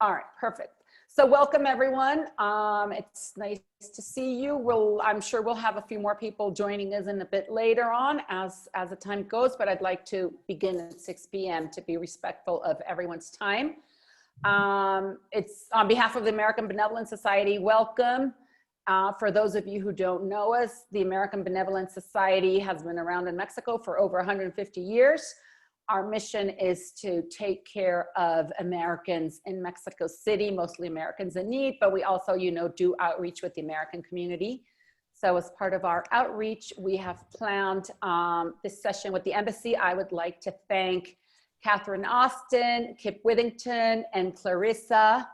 All right, perfect. So welcome everyone. It's nice to see you. I'm sure we'll have a few more people joining us in a bit later on as the time goes, but I'd like to begin at 6 p.m. to be respectful of everyone's time. It's on behalf of the American Benevolent Society, welcome. For those of you who don't know us, the American Benevolent Society has been around in Mexico for over 150 years. Our mission is to take care of Americans in Mexico City, mostly Americans in need, but we also, do outreach with the American community. So as part of our outreach, we have planned this session with the embassy. I would like to thank Catherine Austin, Kip Withington, and Clarissa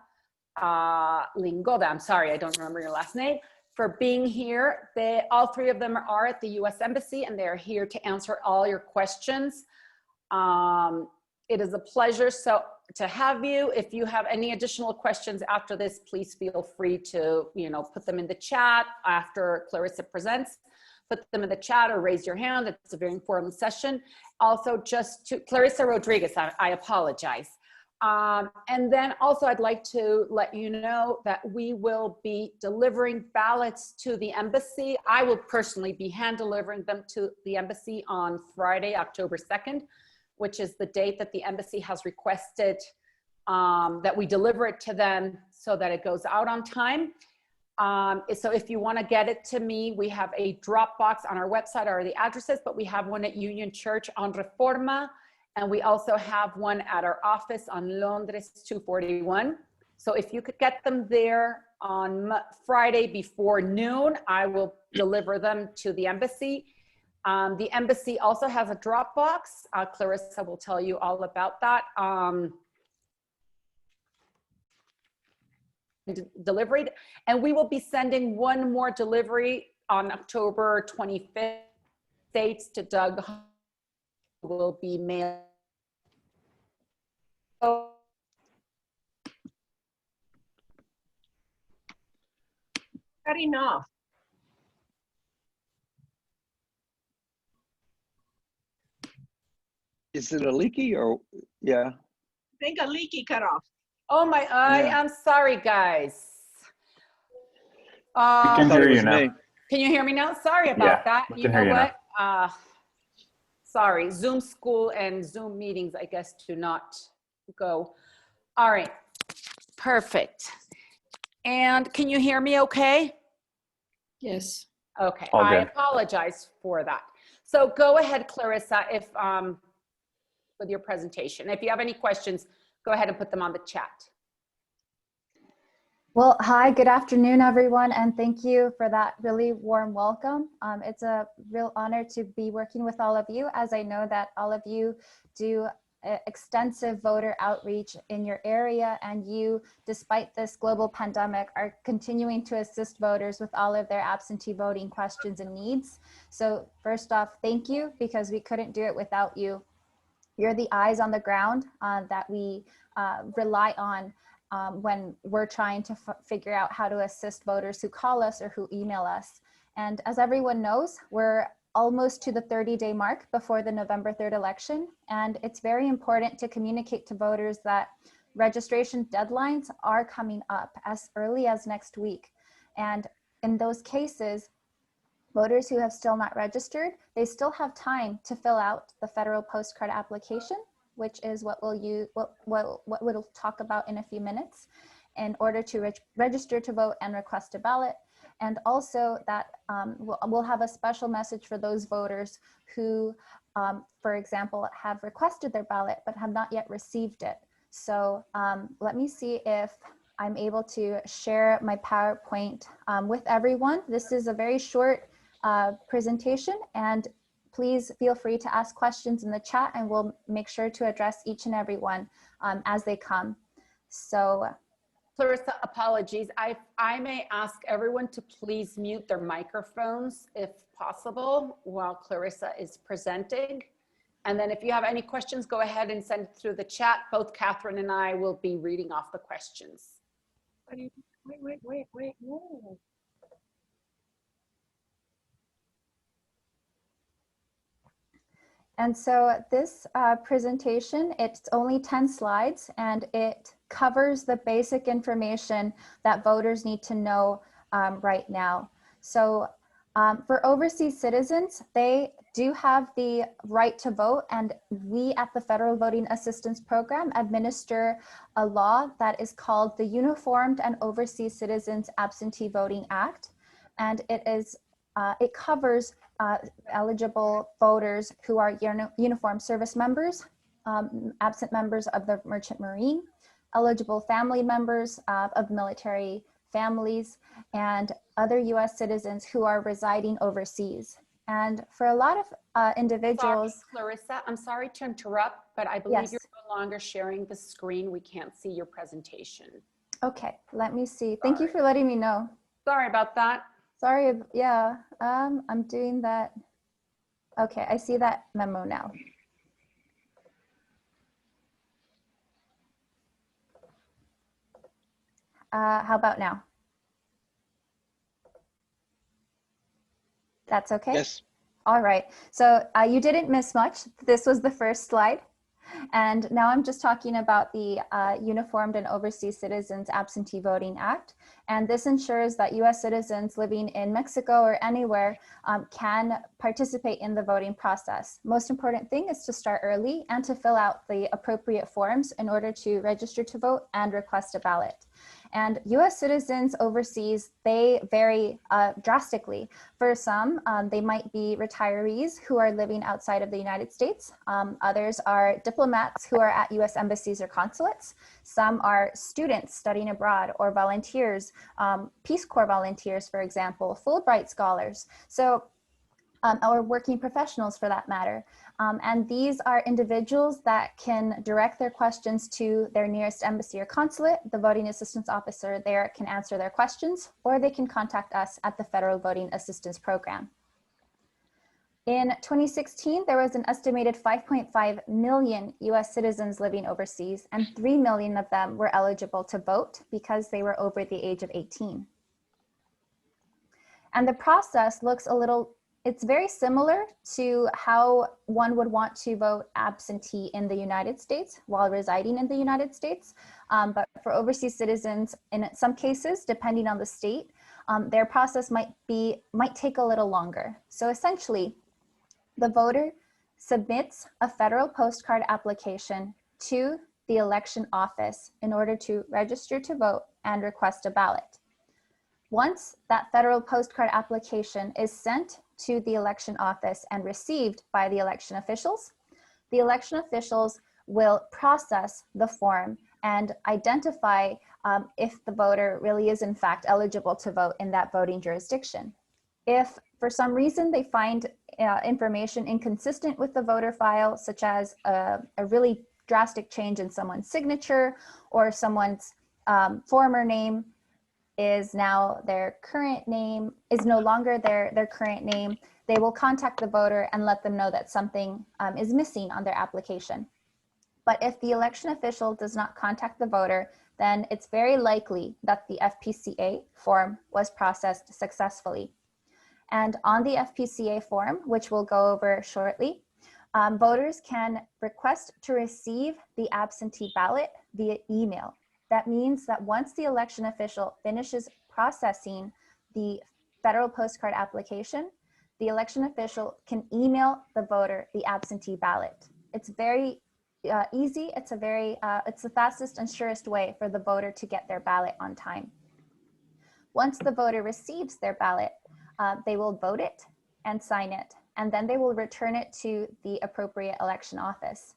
Lingoda. I'm sorry, I don't remember your last name, for being here. All three of them are at the US Embassy, and they're here to answer all your questions. It is a pleasure to have you. If you have any additional questions after this, please feel free to, put them in the chat after Clarissa presents. Put them in the chat or raise your hand. It's a very informal session. Also, just to Clarissa Rodriguez, I apologize. And then also I'd like to let you know that we will be delivering ballots to the embassy. I will personally be hand delivering them to the embassy on Friday, October 2nd, which is the date that the embassy has requested that we deliver it to them so that it goes out on time. So if you want to get it to me, we have a drop box on our website or the addresses, but we have one at Union Church on Reforma. And we also have one at our office on Londres 241. So if you could get them there on Friday before noon, I will deliver them to the embassy. The embassy also has a drop box. Clarissa will tell you all about that. Delivery, and we will be sending one more delivery on October 25th. States to Doug will be mailed. Cutting off. Is it a leaky or, yeah? I think a leaky cut off. Oh my, Yeah. I'm sorry, guys. We can hear you now. Can you hear me now? Sorry about that. You know what? Sorry, Zoom school and Zoom meetings, I guess, do not go. All right, perfect. And can you hear me okay? Yes. Okay, All I good. apologize for that. So go ahead, Clarissa, if with your presentation. If you have any questions, go ahead and put them on the chat. Well, hi, good afternoon, everyone, and thank you for that really warm welcome. It's a real honor to be working with all of you, as I know that all of you do extensive voter outreach in your area, and you, despite this global pandemic, are continuing to assist voters with all of their absentee voting questions and needs. So first off, thank you, because we couldn't do it without you. You're the eyes on the ground that we rely on when we're trying to figure out how to assist voters who call us or who email us. And as everyone knows, we're almost to the 30-day mark before the November 3rd election. And it's very important to communicate to voters that registration deadlines are coming up as early as next week. And in those cases, voters who have still not registered, they still have time to fill out the federal postcard application, which is what we'll talk about in a few minutes, in order to register to vote and request a ballot. And also that we'll have a special message for those voters who, for example, have requested their ballot but have not yet received it. So let me see if I'm able to share my PowerPoint with everyone. This is a very short presentation, and please feel free to ask questions in the chat, and we'll make sure to address each and every one as they come. So, Clarissa, apologies. I may ask everyone to please mute their microphones if possible while Clarissa is presenting. And then if you have any questions, go ahead and send it through the chat. Both Catherine and I will be reading off the questions. Wait. Whoa. And so this presentation, it's only 10 slides, and it covers the basic information that voters need to know right now. So for overseas citizens, they do have the right to vote, and we at the Federal Voting Assistance Program administer a law that is called the Uniformed and Overseas Citizens Absentee Voting Act, and it covers eligible voters who are uniformed service members, absent members of the Merchant Marine, eligible family members of military families, and other US citizens who are residing overseas. And for a lot of individuals— Sorry, Clarissa, I'm sorry to interrupt, but I believe Yes. you're no longer sharing the screen. We can't see your presentation. Okay, let me see. Thank you for letting me know. Sorry about that. Sorry, yeah, I'm doing that. Okay, I see that memo now. How about now? That's okay? Yes. All right, so you didn't miss much. This was the first slide. And now I'm just talking about the Uniformed and Overseas Citizens Absentee Voting Act. And this ensures that US citizens living in Mexico or anywhere can participate in the voting process. Most important thing is to start early and to fill out the appropriate forms in order to register to vote and request a ballot. And US citizens overseas, they vary drastically. For some, they might be retirees who are living outside of the United States. Others are diplomats who are at US embassies or consulates. Some are students studying abroad or volunteers, Peace Corps volunteers, for example, Fulbright scholars. So, or working professionals for that matter. And these are individuals that can direct their questions to their nearest embassy or consulate. The voting assistance officer there can answer their questions, or they can contact us at the Federal Voting Assistance Program. In 2016, there was an estimated 5.5 million US citizens living overseas, and 3 million of them were eligible to vote because they were over the age of 18. And the process looks it's very similar to how one would want to vote absentee in the United States while residing in the United States. But for overseas citizens, in some cases, depending on the state, their process might take a little longer. So essentially, the voter submits a federal postcard application to the election office in order to register to vote and request a ballot. Once that federal postcard application is sent to the election office and received by the election officials will process the form and identify if the voter really is in fact eligible to vote in that voting jurisdiction. If for some reason they find information inconsistent with the voter file, such as a really drastic change in someone's signature, or someone's former name is now their current name, is no longer their current name, they will contact the voter and let them know that something is missing on their application. But if the election official does not contact the voter, then it's very likely that the FPCA form was processed successfully. And on the FPCA form, which we'll go over shortly, voters can request to receive the absentee ballot via email. That means that once the election official finishes processing the federal postcard application, the election official can email the voter the absentee ballot. It's very easy. It's the fastest and surest way for the voter to get their ballot on time. Once the voter receives their ballot, they will vote it and sign it, and then they will return it to the appropriate election office.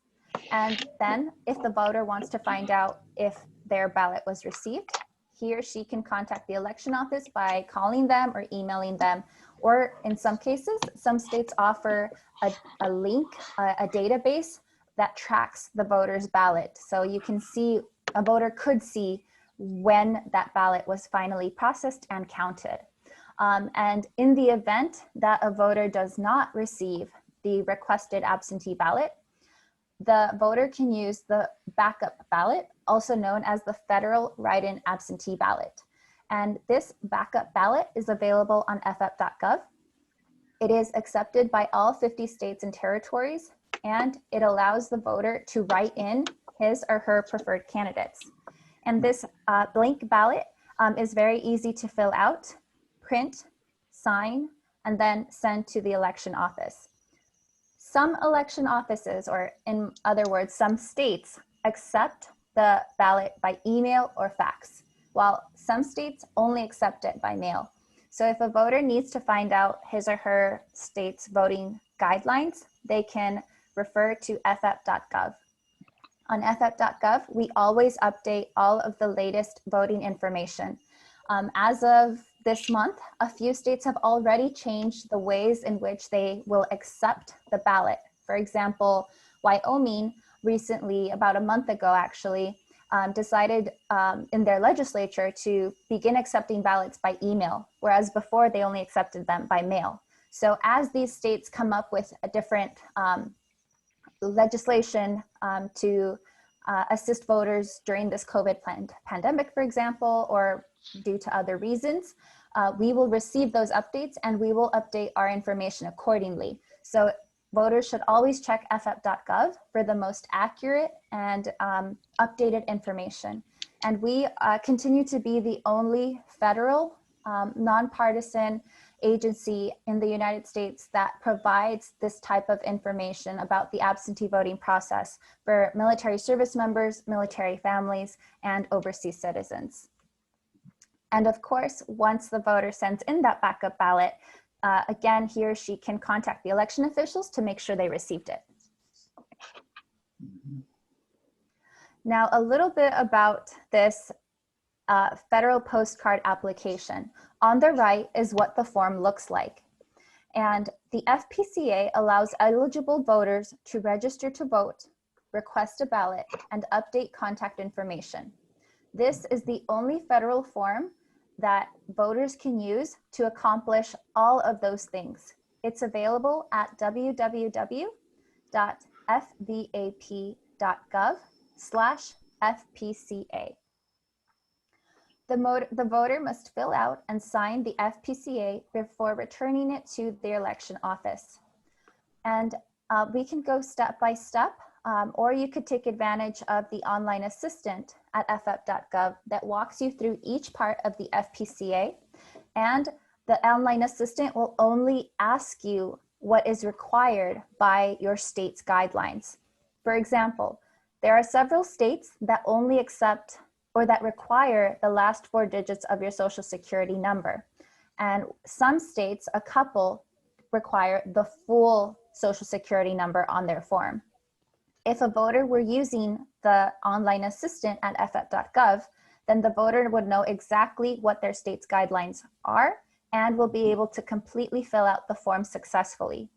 And then if the voter wants to find out if their ballot was received, he or she can contact the election office by calling them or emailing them. Or in some cases, some states offer a link, a database that tracks the voter's ballot. So you can see, a voter could see when that ballot was finally processed and counted. And in the event that a voter does not receive the requested absentee ballot, the voter can use the backup ballot, also known as the federal write-in absentee ballot. And this backup ballot is available on ff.gov. It is accepted by all 50 states and territories, and it allows the voter to write in his or her preferred candidates. And this blank ballot is very easy to fill out, print, sign, and then send to the election office. Some election offices, or in other words, some states, accept the ballot by email or fax, while some states only accept it by mail. So if a voter needs to find out his or her state's voting guidelines, they can refer to ff.gov. On ff.gov, we always update all of the latest voting information. As of this month, a few states have already changed the ways in which they will accept the ballot. For example, Wyoming recently, about a month ago actually, decided in their legislature to begin accepting ballots by email, whereas before they only accepted them by mail. So as these states come up with a different legislation to assist voters during this COVID pandemic, for example, or due to other reasons, we will receive those updates and we will update our information accordingly. So voters should always check ff.gov for the most accurate and updated information. And we continue to be the only federal nonpartisan agency in the United States that provides this type of information about the absentee voting process for military service members, military families, and overseas citizens. And of course, once the voter sends in that backup ballot, again, he or she can contact the election officials to make sure they received it. Now, a little bit about this federal postcard application. On the right is what the form looks like. And the FPCA allows eligible voters to register to vote, request a ballot, and update contact information. This is the only federal form that voters can use to accomplish all of those things. It's available at www.fvap.gov/FPCA. The voter must fill out and sign the FPCA before returning it to the election office. And we can go step by step, or you could take advantage of the online assistant at ff.gov that walks you through each part of the FPCA. And the online assistant will only ask you what is required by your state's guidelines. For example, there are several states that only accept or that require the last 4 digits of your social security number. And some states, a couple, require the full social security number on their form. If a voter were using the online assistant at ff.gov, then the voter would know exactly what their state's guidelines are and will be able to completely fill out the form successfully.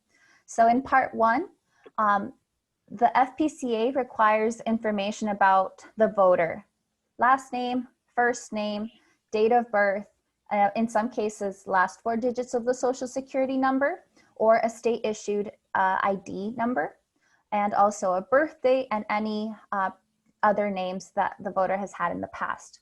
So in part 1, the FPCA requires information about the voter: last name, first name, date of birth, in some cases, last 4 digits of the social security number, or a state issued ID number, and also a birth date and any other names that the voter has had in the past.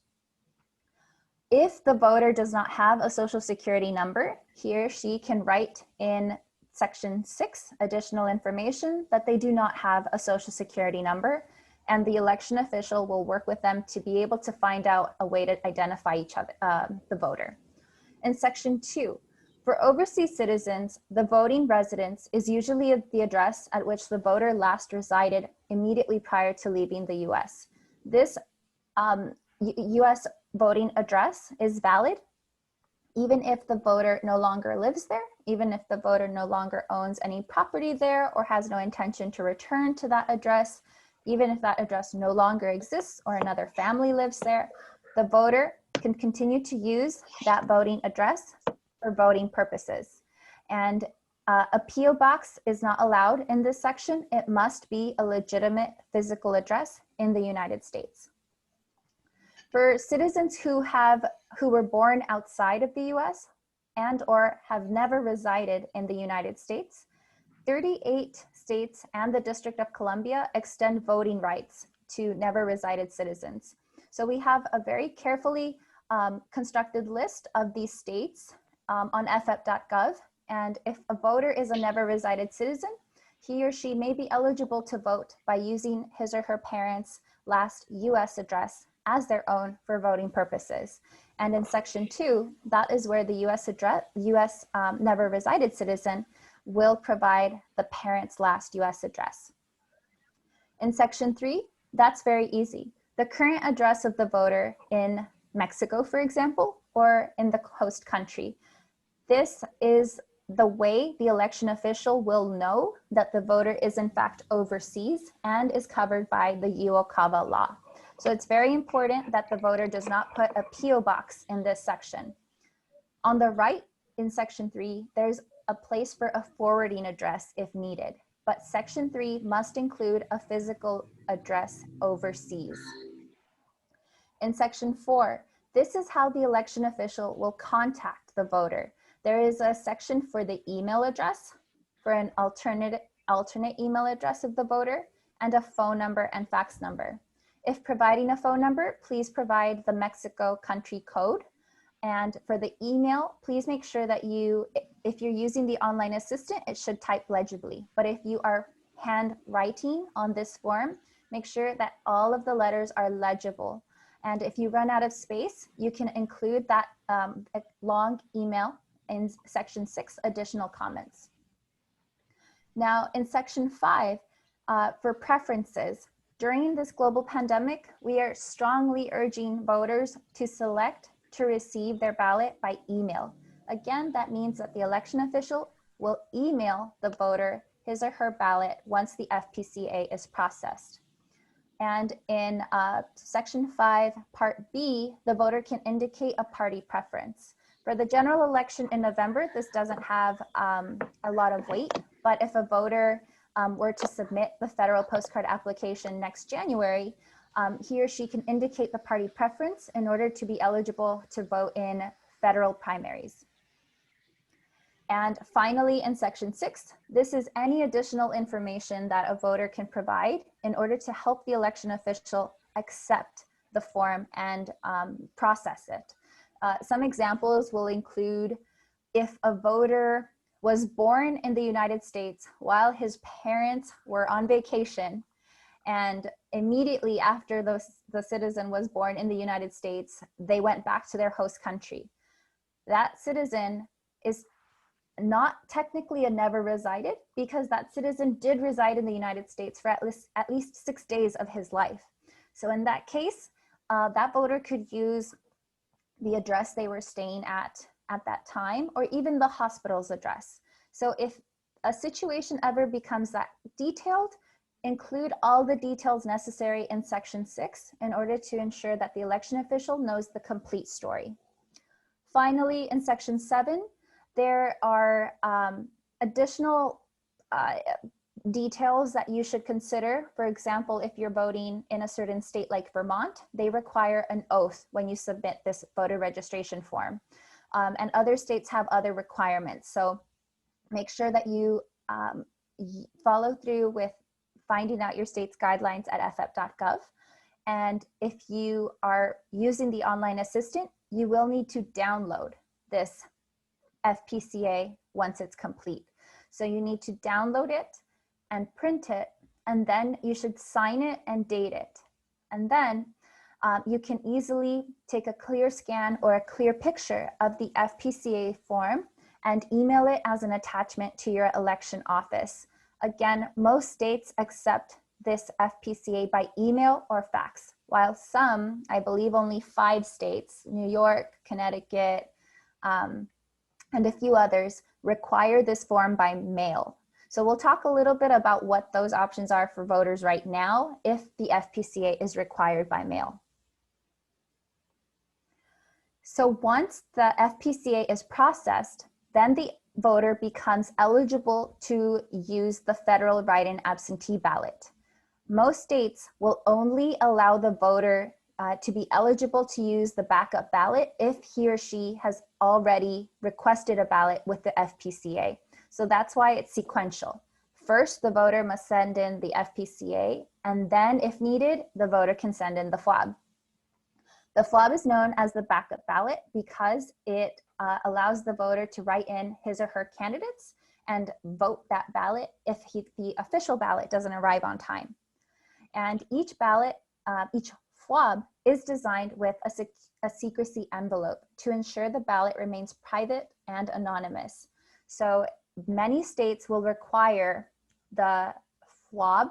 If the voter does not have a social security number, he or she can write in section 6 additional information that they do not have a social security number, and the election official will work with them to be able to find out a way to identify each other, the voter. In section 2, for overseas citizens, the voting residence is usually the address at which the voter last resided immediately prior to leaving the US. This US voting address is valid even if the voter no longer lives there, even if the voter no longer owns any property there or has no intention to return to that address, even if that address no longer exists or another family lives there, the voter can continue to use that voting address for voting purposes. And a PO box is not allowed in this section. It must be a legitimate physical address in the United States. For citizens who were born outside of the US and or have never resided in the United States, 38 states and the District of Columbia extend voting rights to never resided citizens. So we have a very carefully constructed list of these states on ff.gov. And if a voter is a never resided citizen, he or she may be eligible to vote by using his or her parents' last US address as their own for voting purposes. And in Section 2, that is where the U.S. Never resided citizen will provide the parent's last U.S. address. In Section 3, that's very easy. The current address of the voter in Mexico, for example, or in the host country. This is the way the election official will know that the voter is in fact overseas and is covered by the UOCAVA law. So it's very important that the voter does not put a PO box in this section. On the right in Section 3, there's a place for a forwarding address if needed, but Section 3 must include a physical address overseas. In Section 4, this is how the election official will contact the voter. There is a section for the email address, for an alternate email address of the voter, and a phone number and fax number. If providing a phone number, please provide the Mexico country code. And for the email, please make sure that if you're using the online assistant, it should type legibly. But if you are handwriting on this form, make sure that all of the letters are legible. And if you run out of space, you can include that long email in Section 6, additional comments. Now in Section 5, for preferences, during this global pandemic, we are strongly urging voters to select to receive their ballot by email. Again, that means that the election official will email the voter his or her ballot once the FPCA is processed. And in Section 5, Part B, the voter can indicate a party preference. For the general election in November, this doesn't have a lot of weight, but if a voter were to submit the federal postcard application next January, he or she can indicate the party preference in order to be eligible to vote in federal primaries. And finally, in Section 6, this is any additional information that a voter can provide in order to help the election official accept the form and process it. Some examples will include if a voter was born in the United States while his parents were on vacation, and immediately after the citizen was born in the United States, they went back to their host country. That citizen is not technically a never resided because that citizen did reside in the United States for at least 6 days of his life. So in that case, that voter could use the address they were staying at that time, or even the hospital's address. So if a situation ever becomes that detailed, include all the details necessary in Section 6 in order to ensure that the election official knows the complete story. Finally, in Section 7, there are additional details that you should consider. For example, if you're voting in a certain state like Vermont, they require an oath when you submit this voter registration form. And other states have other requirements. So make sure that you follow through with finding out your state's guidelines at ff.gov. And if you are using the online assistant, you will need to download this FPCA once it's complete. So you need to download it and print it, and then you should sign it and date it. And then you can easily take a clear scan or a clear picture of the FPCA form and email it as an attachment to your election office. Again, most states accept this FPCA by email or fax, while some, I believe only 5 states, New York, Connecticut, and a few others, require this form by mail. So we'll talk a little bit about what those options are for voters right now if the FPCA is required by mail. So once the FPCA is processed, then the voter becomes eligible to use the federal write-in absentee ballot. Most states will only allow the voter to be eligible to use the backup ballot if he or she has already requested a ballot with the FPCA. So that's why it's sequential. First, the voter must send in the FPCA, and then if needed, the voter can send in the FWAB. The FWAB is known as the backup ballot because it allows the voter to write in his or her candidates and vote that ballot if the official ballot doesn't arrive on time. And each ballot, each FWAB is designed with a secrecy envelope to ensure the ballot remains private and anonymous. So many states will require the FWAB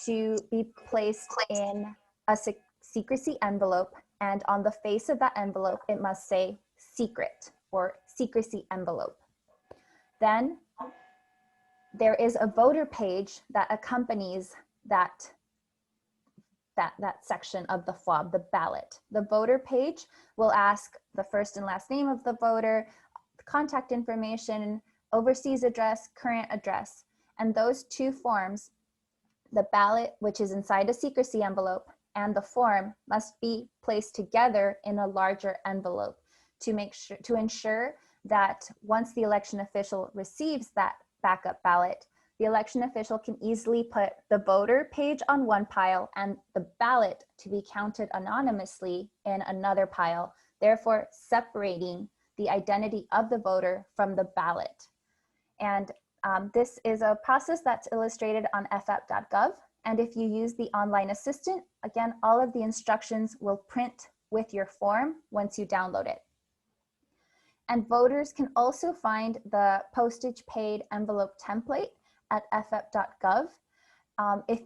to be placed in a secrecy envelope, and on the face of that envelope, it must say secret or secrecy envelope. Then there is a voter page that accompanies that section of the FWAB, the ballot. The voter page will ask the first and last name of the voter, contact information, overseas address, current address, and those two forms, the ballot, which is inside a secrecy envelope, and the form must be placed together in a larger envelope to ensure that once the election official receives that backup ballot, the election official can easily put the voter page on one pile and the ballot to be counted anonymously in another pile, therefore separating the identity of the voter from the ballot. And this is a process that's illustrated on ff.gov. And if you use the online assistant, again, all of the instructions will print with your form once you download it. And voters can also find the postage paid envelope template at ff.gov. If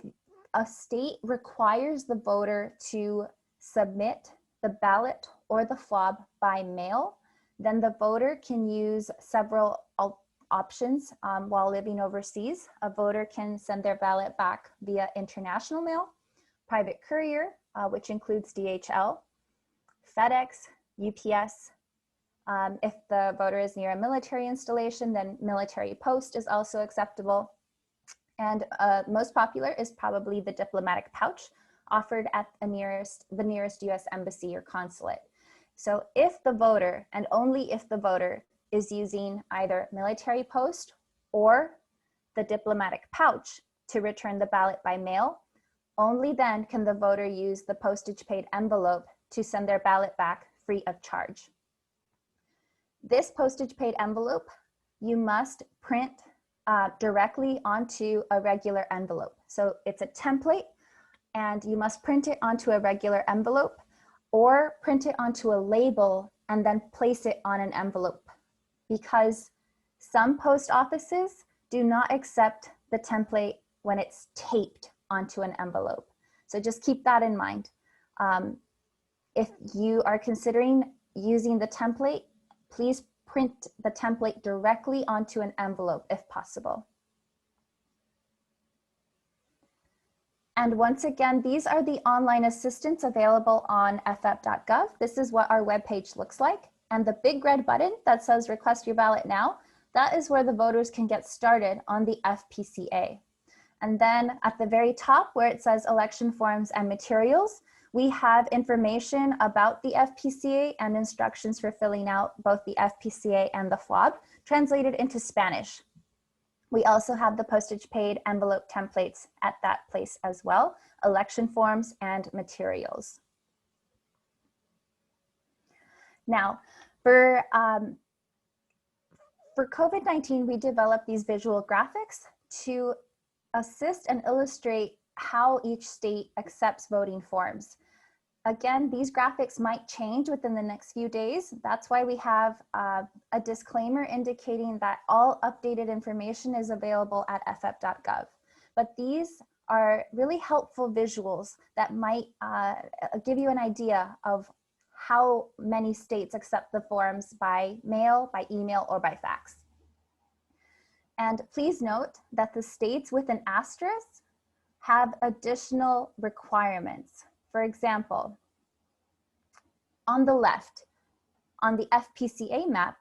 a state requires the voter to submit the ballot or the FWAB by mail, then the voter can use several options while living overseas. A voter can send their ballot back via international mail, private courier, which includes DHL, FedEx, UPS. If the voter is near a military installation, then military post is also acceptable. And most popular is probably the diplomatic pouch offered at the nearest US embassy or consulate. So if the voter, and only if the voter, is using either military post or the diplomatic pouch to return the ballot by mail, only then can the voter use the postage paid envelope to send their ballot back free of charge. This postage paid envelope, you must print directly onto a regular envelope. So it's a template and you must print it onto a regular envelope or print it onto a label and then place it on an envelope, because some post offices do not accept the template when it's taped onto an envelope. So just keep that in mind. If you are considering using the template, please print the template directly onto an envelope if possible. And once again, these are the online assistants available on ff.gov. This is what our webpage looks like. And the big red button that says request your ballot now, that is where the voters can get started on the FPCA. And then at the very top where it says election forms and materials, we have information about the FPCA and instructions for filling out both the FPCA and the FWAB translated into Spanish. We also have the postage paid envelope templates at that place as well, election forms and materials. Now, for COVID-19, we developed these visual graphics to assist and illustrate how each state accepts voting forms. Again, these graphics might change within the next few days. That's why we have a disclaimer indicating that all updated information is available at ff.gov. But these are really helpful visuals that might give you an idea of how many states accept the forms by mail, by email, or by fax. And please note that the states with an asterisk have additional requirements. For example, on the left, on the FPCA map,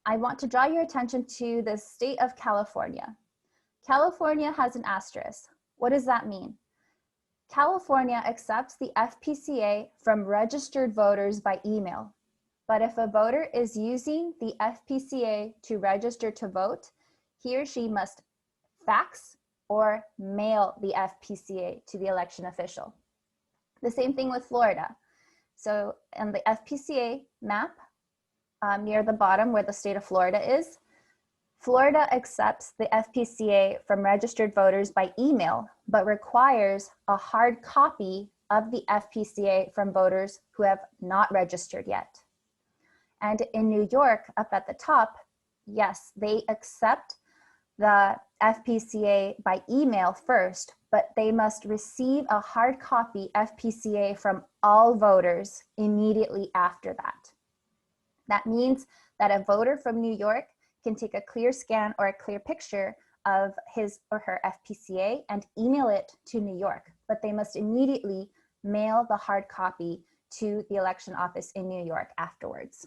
I want to draw your attention to the state of California. California has an asterisk. What does that mean? California accepts the FPCA from registered voters by email. But if a voter is using the FPCA to register to vote, he or she must fax or mail the FPCA to the election official. The same thing with Florida. So in the FPCA map, near the bottom where the state of Florida is, Florida accepts the FPCA from registered voters by email, but requires a hard copy of the FPCA from voters who have not registered yet. And in New York, up at the top, yes, they accept the FPCA by email first, but they must receive a hard copy FPCA from all voters immediately after that. That means that a voter from New York can take a clear scan or a clear picture of his or her FPCA and email it to New York, but they must immediately mail the hard copy to the election office in New York afterwards.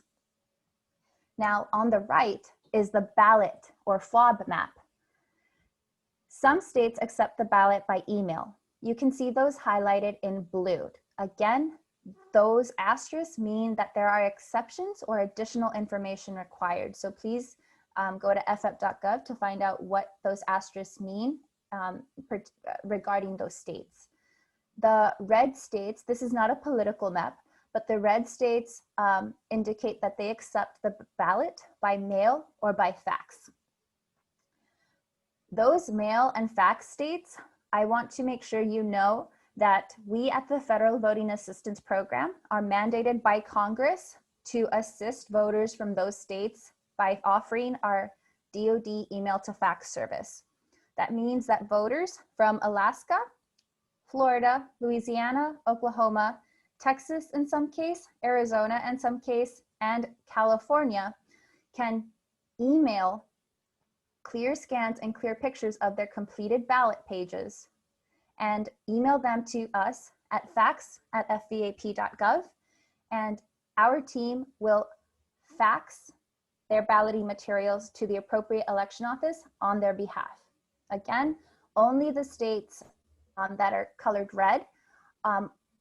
Now, on the right is the ballot or FOB map. Some states accept the ballot by email. You can see those highlighted in blue. Again, those asterisks mean that there are exceptions or additional information required. So please go to ff.gov to find out what those asterisks mean regarding those states. The red states, this is not a political map, but the red states indicate that they accept the ballot by mail or by fax. Those mail and fax states, I want to make sure you know that we at the Federal Voting Assistance Program are mandated by Congress to assist voters from those states by offering our DoD email to fax service. That means that voters from Alaska, Florida, Louisiana, Oklahoma, Texas in some case, Arizona in some case, and California can email clear scans and clear pictures of their completed ballot pages and email them to us at fax@fvap.gov, and our team will fax their balloting materials to the appropriate election office on their behalf. Again, only the states that are colored red,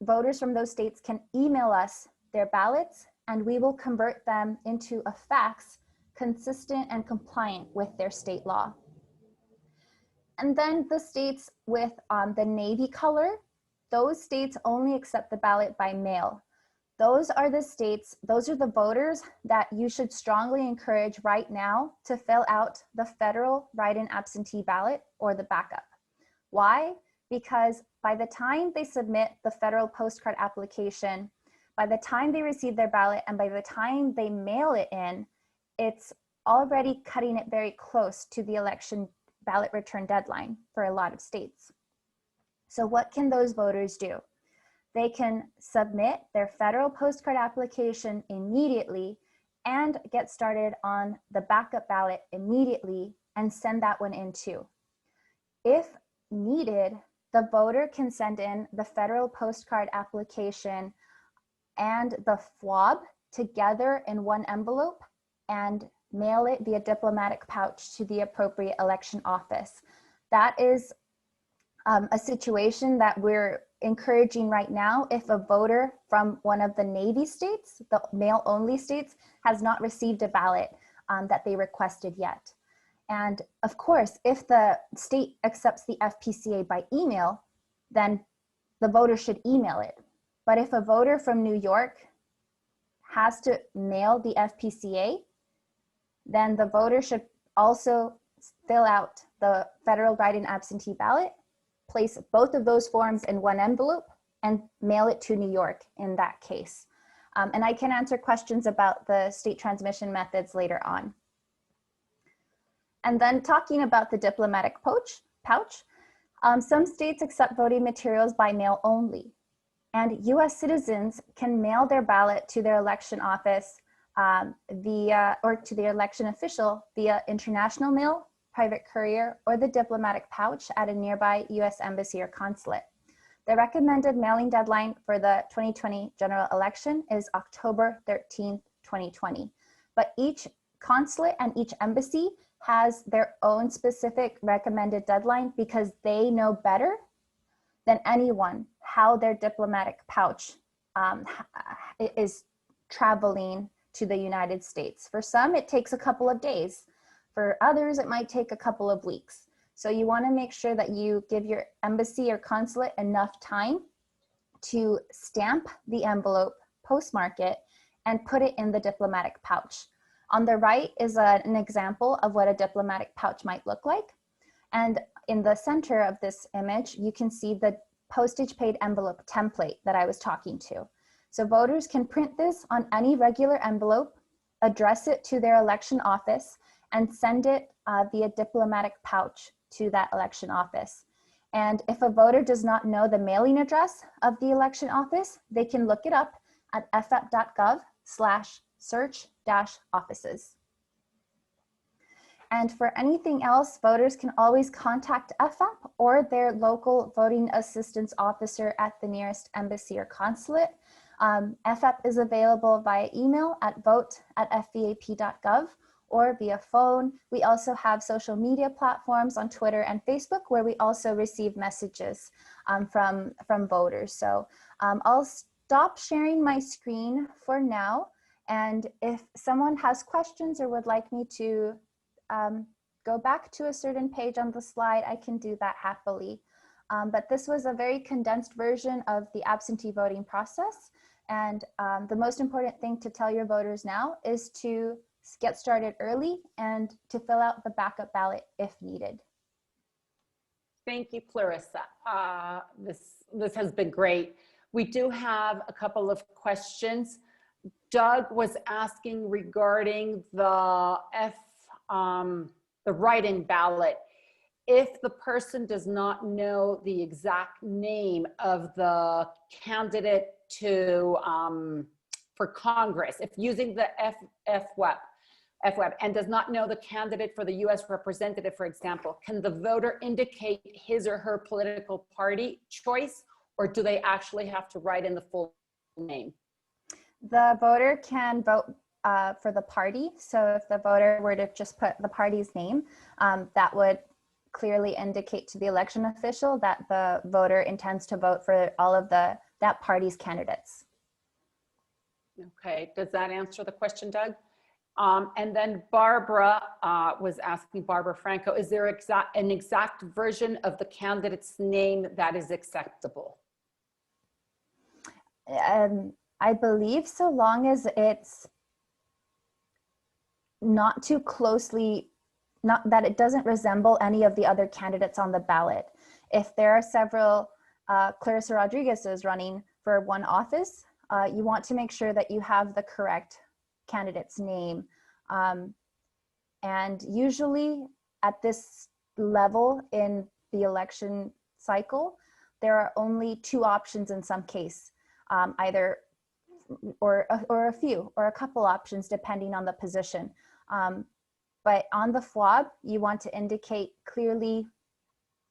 voters from those states can email us their ballots, and we will convert them into a fax consistent and compliant with their state law. And then the states with the navy color, those states only accept the ballot by mail. Those are the states, those are the voters that you should strongly encourage right now to fill out the federal write-in absentee ballot or the backup. Why? Because by the time they submit the federal postcard application, by the time they receive their ballot and by the time they mail it in, it's already cutting it very close to the election ballot return deadline for a lot of states. So what can those voters do? They can submit their federal postcard application immediately and get started on the backup ballot immediately and send that one in too. If needed, the voter can send in the federal postcard application and the FWAB together in one envelope and mail it via diplomatic pouch to the appropriate election office. That is a situation that we're encouraging right now if a voter from one of the Navy states, the mail-only states, has not received a ballot that they requested yet. And of course, if the state accepts the FPCA by email, then the voter should email it. But if a voter from New York has to mail the FPCA, then the voter should also fill out the federal write-in absentee ballot, place both of those forms in one envelope, and mail it to New York in that case. And I can answer questions about the state transmission methods later on. And then talking about the diplomatic pouch, some states accept voting materials by mail only. And US citizens can mail their ballot to their election office or to the election official via international mail, private courier, or the diplomatic pouch at a nearby US embassy or consulate. The recommended mailing deadline for the 2020 general election is October 13th, 2020. But each consulate and each embassy has their own specific recommended deadline because they know better than anyone how their diplomatic pouch is traveling to the United States. For some, it takes a couple of days. For others, it might take a couple of weeks. So you want to make sure that you give your embassy or consulate enough time to stamp the envelope, postmark it, and put it in the diplomatic pouch. On the right is an example of what a diplomatic pouch might look like. And in the center of this image, you can see the postage paid envelope template that I was talking to. So voters can print this on any regular envelope, address it to their election office, and send it via diplomatic pouch to that election office. And if a voter does not know the mailing address of the election office, they can look it up at ff.gov/search-offices. And for anything else, voters can always contact FF or their local voting assistance officer at the nearest embassy or consulate. FF is available via email at vote@fvap.gov or via phone. We also have social media platforms on Twitter and Facebook where we also receive messages from voters. So I'll stop sharing my screen for now. And if someone has questions or would like me to go back to a certain page on the slide, I can do that happily. But this was a very condensed version of the absentee voting process. And the most important thing to tell your voters now is to get started early and to fill out the backup ballot if needed. Thank you, Clarissa. This has been great. We do have a couple of questions. Doug was asking regarding the write-in ballot. If the person does not know the exact name of the candidate for Congress, if using the FWEP and does not know the candidate for the US representative, for example, can the voter indicate his or her political party choice, or do they actually have to write in the full name? The voter can vote for the party. So if the voter were to just put the party's name, that would clearly indicate to the election official that the voter intends to vote for all of that party's candidates. Okay, does that answer the question, Doug? And then Barbara was asking, Barbara Franco, is there an exact version of the candidate's name that is acceptable? I believe so long as it's not too closely, not that it doesn't resemble any of the other candidates on the ballot. If there are several Clarissa Rodriguez's running for one office, you want to make sure that you have the correct candidate's name. And usually at this level in the election cycle, there are only two options in some case, either or a few or a couple options depending on the position. But on the FWAB, you want to indicate clearly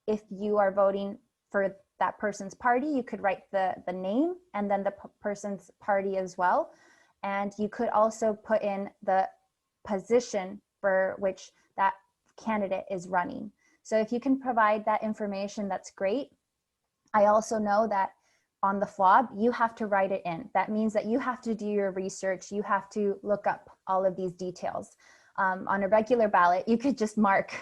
if you are voting for that person's party, you could write the name and then the person's party as well. And you could also put in the position for which that candidate is running. So if you can provide that information, that's great. I also know that on the FWAB, you have to write it in. That means that you have to do your research. You have to look up all of these details. On a regular ballot, you could just mark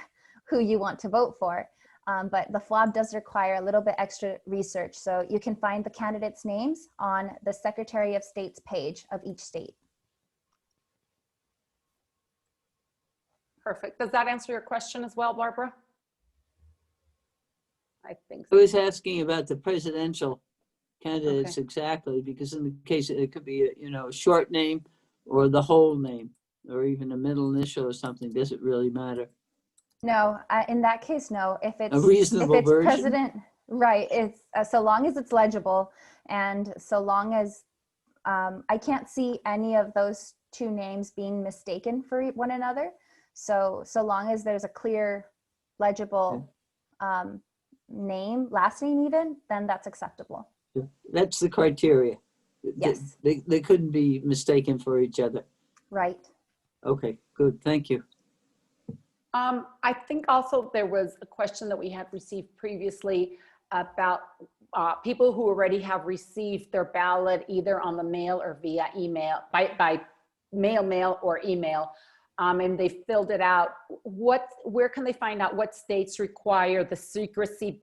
who you want to vote for. But the FWAB does require a little bit extra research. So you can find the candidates' names on the Secretary of State's page of each state. Perfect. Does that answer your question as well, Barbara? I think I so. was asking about the presidential candidates exactly, because in the case it could be a short name or the whole name or even a middle initial or something. Does it really matter? No, in that case, no. If it's A reasonable version? president, right? It's so long as it's legible, and so long as I can't see any of those two names being mistaken for one another. So long as there's a clear, legible name, last name even, then that's acceptable. That's the criteria. Yes. They couldn't be mistaken for each other. Right. Okay, good. Thank you. I think also there was a question that we had received previously about people who already have received their ballot either on the mail or via email, by mail or email, and they filled it out. Where can they find out what states require the secrecy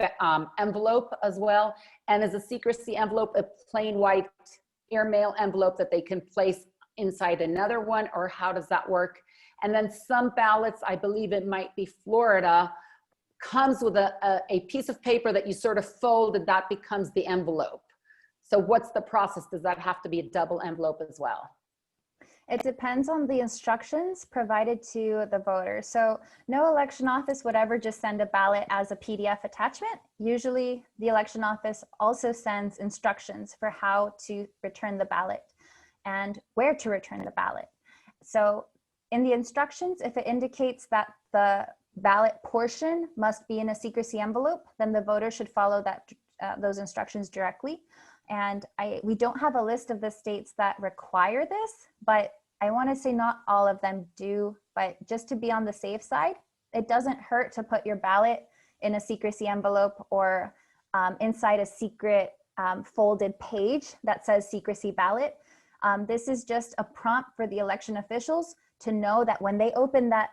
envelope as well? And is a secrecy envelope a plain white airmail envelope that they can place inside another one, or how does that work? And then some ballots, I believe it might be Florida, comes with a piece of paper that you sort of fold and that becomes the envelope. So what's the process? Does that have to be a double envelope as well? It depends on the instructions provided to the voter. So no election office would ever just send a ballot as a PDF attachment. Usually the election office also sends instructions for how to return the ballot and where to return the ballot. So in the instructions, if it indicates that the ballot portion must be in a secrecy envelope, then the voter should follow those instructions directly. And we don't have a list of the states that require this, but I want to say not all of them do, but just to be on the safe side, it doesn't hurt to put your ballot in a secrecy envelope or inside a secret folded page that says secrecy ballot. This is just a prompt for the election officials to know that when they open that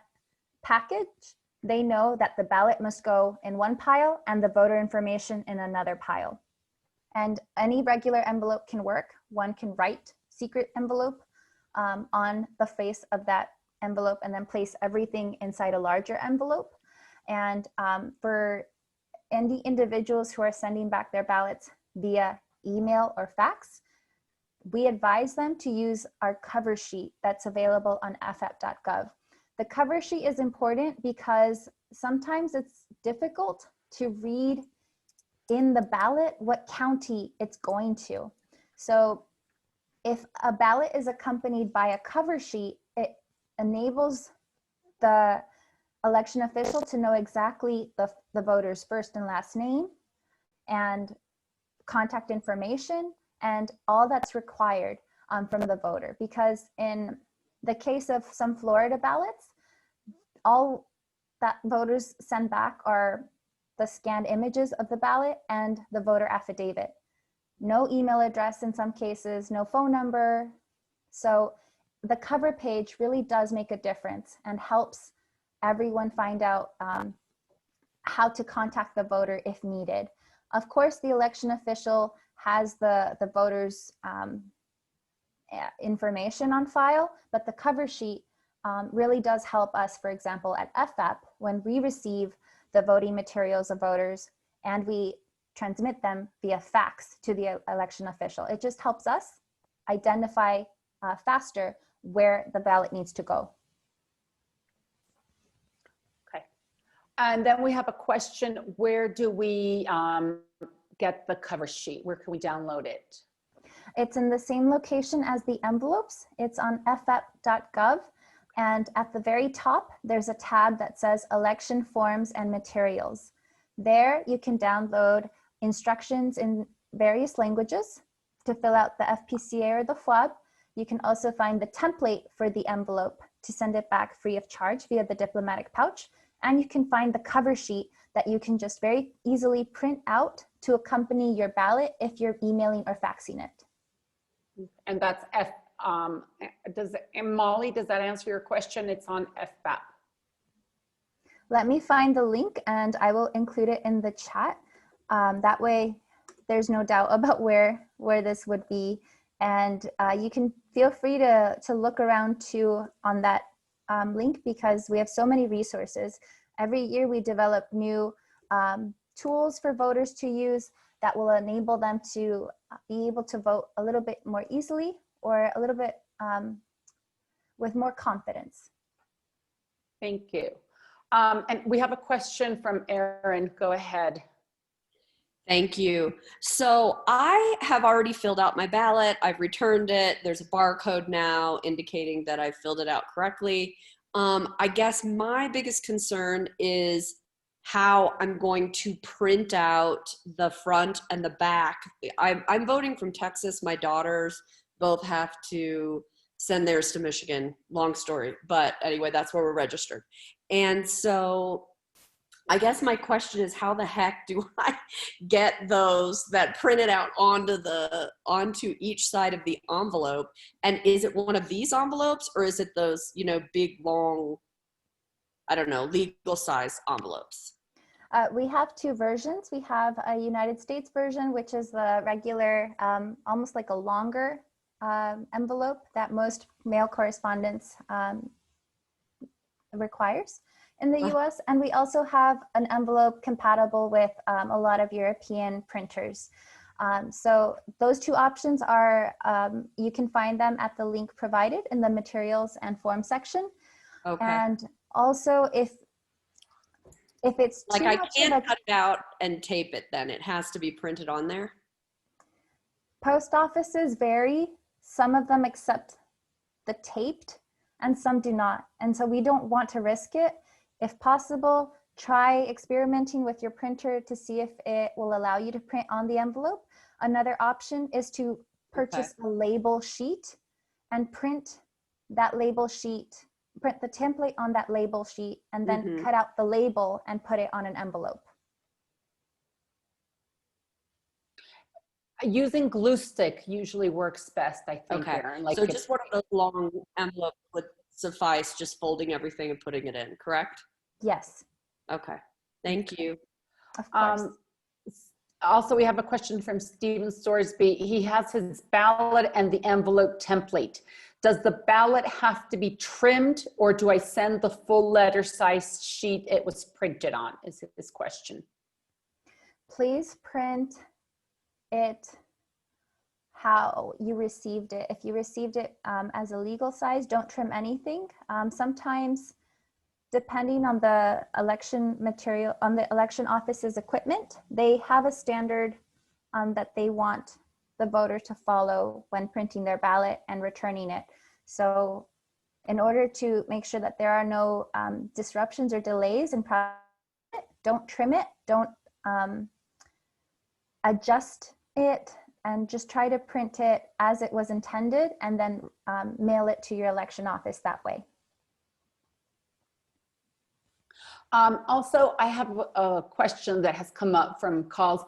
package, they know that the ballot must go in one pile and the voter information in another pile. And any regular envelope can work. One can write secret envelope on the face of that envelope and then place everything inside a larger envelope. And for any individuals who are sending back their ballots via email or fax, we advise them to use our cover sheet that's available on ff.gov. The cover sheet is important because sometimes it's difficult to read in the ballot what county it's going to. So if a ballot is accompanied by a cover sheet, it enables the election official to know exactly the voter's first and last name and contact information and all that's required from the voter. Because in the case of some Florida ballots, all that voters send back are the scanned images of the ballot and the voter affidavit. No email address in some cases, no phone number. So the cover page really does make a difference and helps everyone find out how to contact the voter if needed. Of course, the election official has the voter's information on file, but the cover sheet really does help us, for example, at FFAP, when we receive the voting materials of voters and we transmit them via fax to the election official. It just helps us identify faster where the ballot needs to go. Okay. And then we have a question, where do we get the cover sheet? Where can we download it? It's in the same location as the envelopes. It's on ff.gov. And at the very top, there's a tab that says Election Forms and Materials. There you can download instructions in various languages to fill out the FPCA or the FWAB. You can also find the template for the envelope to send it back free of charge via the diplomatic pouch. And you can find the cover sheet that you can just very easily print out to accompany your ballot if you're emailing or faxing it. And that's Molly, does that answer your question? It's on FFAP. Let me find the link and I will include it in the chat. That way there's no doubt about where this would be. And you can feel free to look around too on that link, because we have so many resources. Every year we develop new tools for voters to use that will enable them to be able to vote a little bit more easily or a little bit with more confidence. Thank you. And we have a question from Erin. Go ahead. Thank you. So I have already filled out my ballot. I've returned it. There's a barcode now indicating that I filled it out correctly. I guess my biggest concern is how I'm going to print out the front and the back. I'm voting from Texas. My daughters both have to send theirs to Michigan. Long story. But anyway, that's where we're registered. And so I guess my question is, how the heck do I get those that printed out onto each side of the envelope? And is it one of these envelopes, or is it those, big, long, I don't know, legal size envelopes? We have two versions. We have a United States version, which is the regular, almost like a longer envelope that most mail correspondence requires. in the US, and we also have an envelope compatible with a lot of European printers. So those two options are, you can find them at the link provided in the materials and form section. Okay. And also if it's Like too I much of can't a cut it out and tape it then. It has to be printed on there. post offices vary. Some of them accept the taped and some do not. And so we don't want to risk it. If possible, try experimenting with your printer to see if it will allow you to print on the envelope. Another option is to purchase a label sheet and print that label sheet, print the template on that label sheet, and then cut out the label and put it on an envelope. Using glue stick usually works best, I think, Okay. Erin. Like So just one of those long envelopes would suffice, just folding everything and putting it in, correct? Yes, Okay. Thank you. of course. Also, we have a question from Stephen Storesby. He has his ballot and the envelope template. Does the ballot have to be trimmed, or do I send the full letter size sheet it was printed on, is his question. Please print it how you received it. If you received it as a legal size, don't trim anything. Sometimes, depending on the election material, on the election office's equipment, they have a standard that they want the voter to follow when printing their ballot and returning it. So in order to make sure that there are no disruptions or delays in process, don't trim it, don't adjust it, and just try to print it as it was intended and then mail it to your election office that way. Also, I have a question that has come up from calls.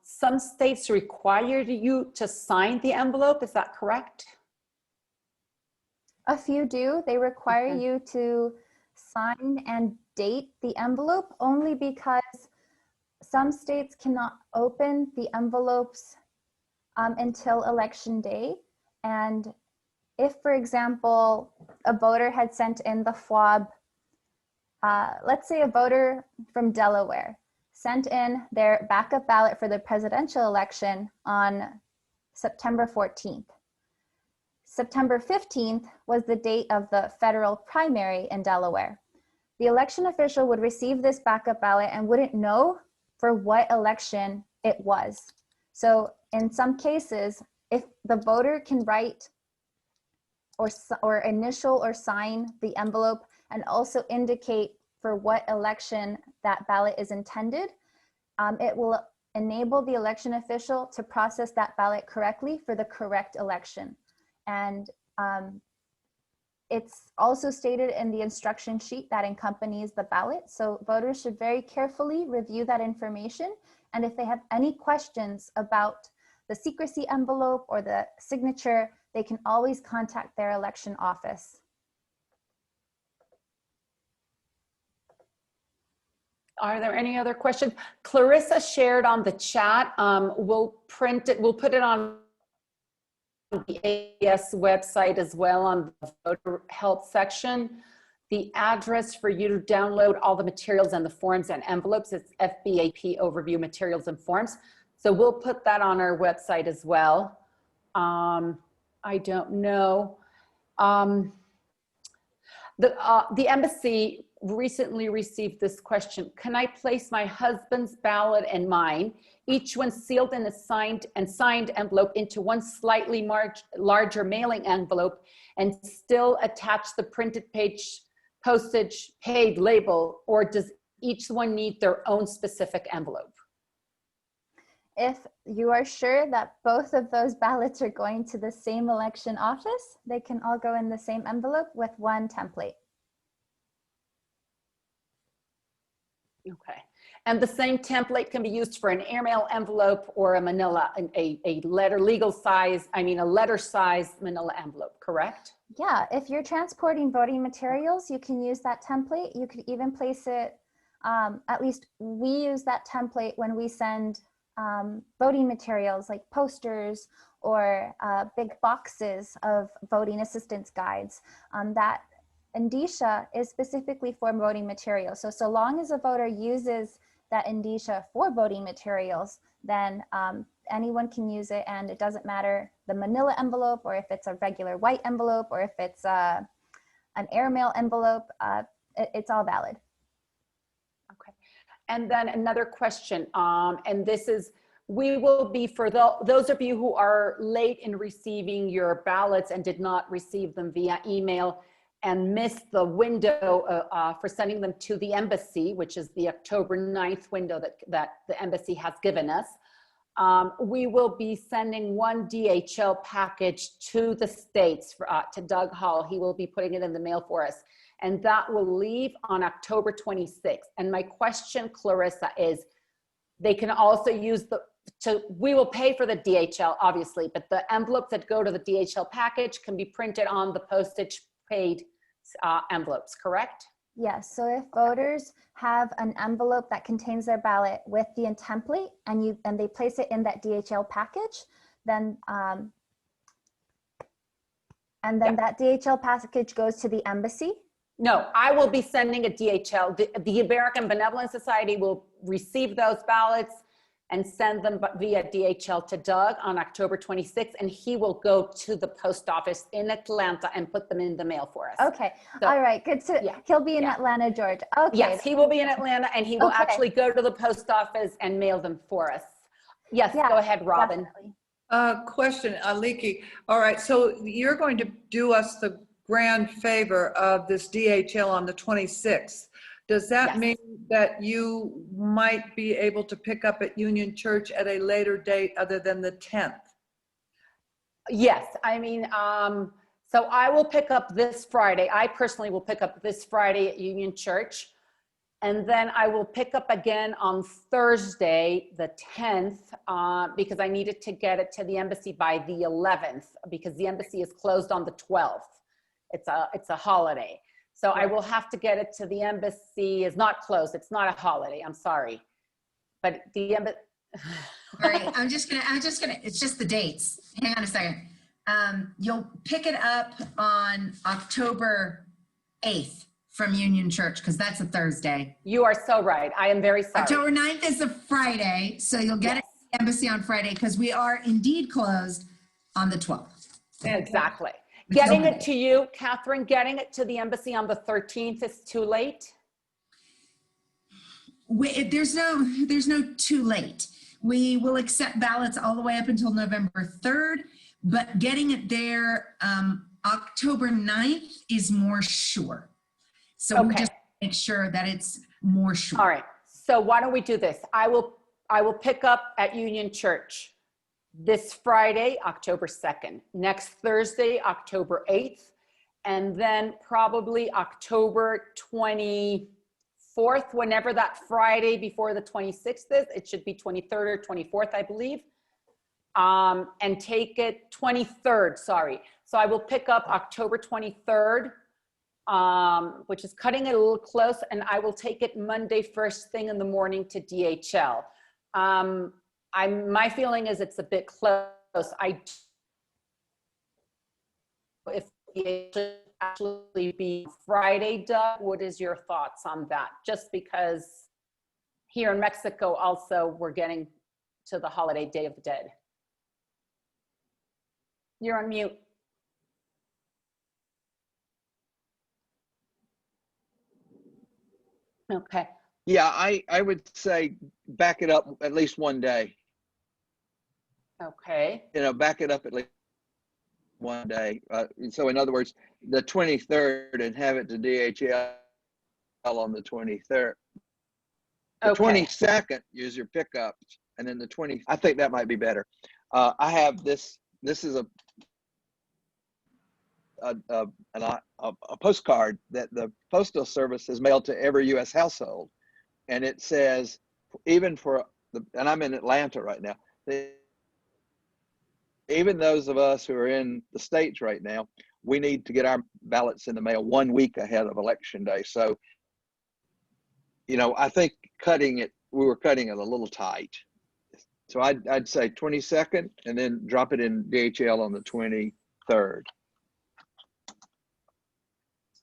Some states require you to sign the envelope, is that correct? A few do. They require Okay. you to sign and date the envelope only because some states cannot open the envelopes until election day. And if, for example, a voter had sent in the FWAB, let's say a voter from Delaware sent in their backup ballot for the presidential election on September 14th. September 15th was the date of the federal primary in Delaware. The election official would receive this backup ballot and wouldn't know for what election it was. So in some cases, if the voter can write or initial or sign the envelope and also indicate for what election that ballot is intended, it will enable the election official to process that ballot correctly for the correct election. And it's also stated in the instruction sheet that accompanies the ballot. So voters should very carefully review that information. And if they have any questions about the secrecy envelope or the signature, they can always contact their election office. Are there any other questions? Clarissa shared on the chat. We'll print it, we'll put it on the AES website as well on the voter help section. The address for you to download all the materials and the forms and envelopes is FBAP Overview Materials and Forms. So we'll put that on our website as well. I don't know. The embassy recently received this question. Can I place my husband's ballot and mine, each one sealed in a signed envelope, into one slightly larger mailing envelope and still attach the printed page postage paid label, or does each one need their own specific envelope? If you are sure that both of those ballots are going to the same election office, they can all go in the same envelope with one template. Okay. And the same template can be used for an airmail envelope or a manila, a letter size manila envelope, correct? Yeah, if you're transporting voting materials, you can use that template. You could even place it, at least we use that template when we send voting materials like posters or big boxes of voting assistance guides. That indicia is specifically for voting materials. So long as a voter uses that indicia for voting materials, then anyone can use it, and it doesn't matter the manila envelope or if it's a regular white envelope or if it's an airmail envelope, it's all valid. Okay. And then another question, and this is, we will be, for those of you who are late in receiving your ballots and did not receive them via email and missed the window for sending them to the embassy, which is the October 9th window that the embassy has given us, we will be sending one DHL package to the States, to Doug Hall. He will be putting it in the mail for us. And that will leave on October 26th. And my question, Clarissa, is they can also use we will pay for the DHL, obviously, but the envelopes that go to the DHL package can be printed on the postage paid envelopes, correct? Yes, so if voters have an envelope that contains their ballot with the template and they place it in that DHL package, then that DHL package goes to the embassy. No, I will be sending a DHL. The American Benevolent Society will receive those ballots and send them via DHL to Doug on October 26th, and he will go to the post office in Atlanta and put them in the mail for us. Okay, So, all right, good to, he'll be in Atlanta, Georgia. Okay. Yes, he will be in Atlanta, and he will actually go to the post office and mail them for us. Yes, go ahead, Robin. Definitely. Question, Aliki. All right, so you're going to do us the grand favor of this DHL on the 26th. Does that mean that you might be able to pick up at Union Church at a later date other than the 10th? Yes, I mean, so I will pick up this Friday. I personally will pick up this Friday at Union Church. And then I will pick up again on Thursday, the 10th, because I needed to get it to the embassy by the 11th, because the embassy is closed on the 12th. It's a holiday. So I will have to get it to the embassy. Is not closed. It's not a holiday. I'm sorry. But the embassy. All right, I'm just gonna, it's just the dates. Hang on a second. You'll pick it up on October 8th from Union Church, because that's a Thursday. You are so right. I am very sorry. October 9th is a Friday, so you'll get it at the embassy on Friday, because we are indeed closed on the 12th. Exactly. Getting it to you, Catherine, getting it to the embassy on the 13th is too late? There's no too late. We will accept ballots all the way up until November 3rd, but getting it there October 9th is more sure. So we just make sure that it's more sure. All right. So why don't we do this? I will pick up at Union Church this Friday, October 2nd, next Thursday, October 8th, and then probably October 24th, whenever that Friday before the 26th is. It should be 23rd or 24th, I believe. And take it 23rd, sorry. So I will pick up October 23rd, which is cutting it a little close, and I will take it Monday first thing in the morning to DHL. My feeling is it's a bit close. If it should actually be Friday, Doug, what is your thoughts on that? Just because here in Mexico also we're getting to the holiday Day of the Dead. You're on mute. Okay. Yeah, I would say back it up at least one day. Okay. Back it up at least one day. So in other words, the 23rd, and have it to DHL on the 23rd. The 22nd, use your pickups, and then the 20th. I think that might be better. I have this. This is a postcard that the Postal Service has mailed to every U.S. household, and it says, even for and I'm in Atlanta right now. Even those of us who are in the States right now, we need to get our ballots in the mail 1 week ahead of Election Day. So, I think we were cutting it a little tight. So I'd say 22nd, and then drop it in DHL on the 23rd.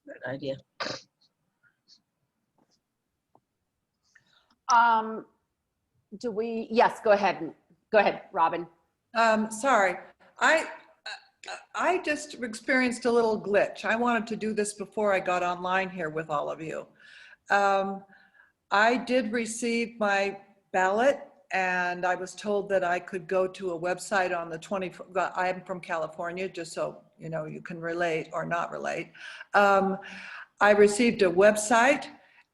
Good idea. Yes, go ahead. Go ahead, Robin. Sorry, I just experienced a little glitch. I wanted to do this before I got online here with all of you. I did receive my ballot, and I was told that I could go to a website on the 20th. I'm from California, just so you know, you can relate or not relate. I received a website,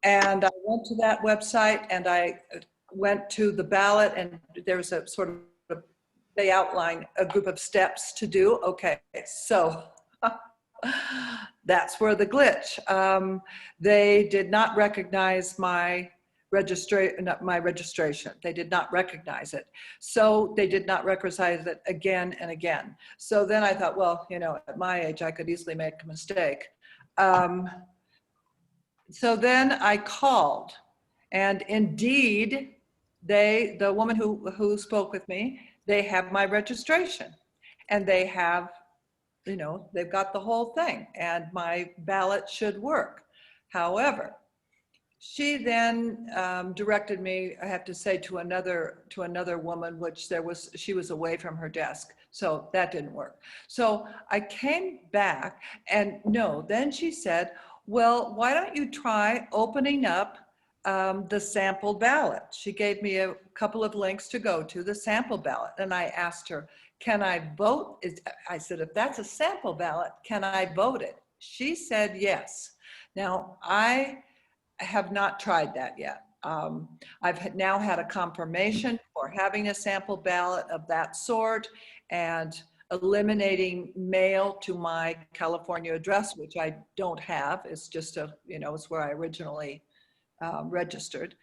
and I went to that website, and I went to the ballot, and there's a sort of, they outline a group of steps to do. Okay, so that's where the glitch. They did not recognize my registration. They did not recognize it. So they did not recognize it again and again. So then I thought, well, you know, at my age, I could easily make a mistake. So then I called, and indeed, the woman who spoke with me, they have my registration, and they have, you know, they've got the whole thing, and my ballot should work. However, she then directed me, I have to say, to another woman, which she was away from her desk, so that didn't work. So I came back, and no, then she said, well, why don't you try opening up the sample ballot? She gave me a couple of links to go to the sample ballot, and I asked her, can I vote? I said, if that's a sample ballot, can I vote it? She said yes. Now, I have not tried that yet. I've now had a confirmation for having a sample ballot of that sort and eliminating mail to my California address, which I don't have. It's just it's where I originally registered.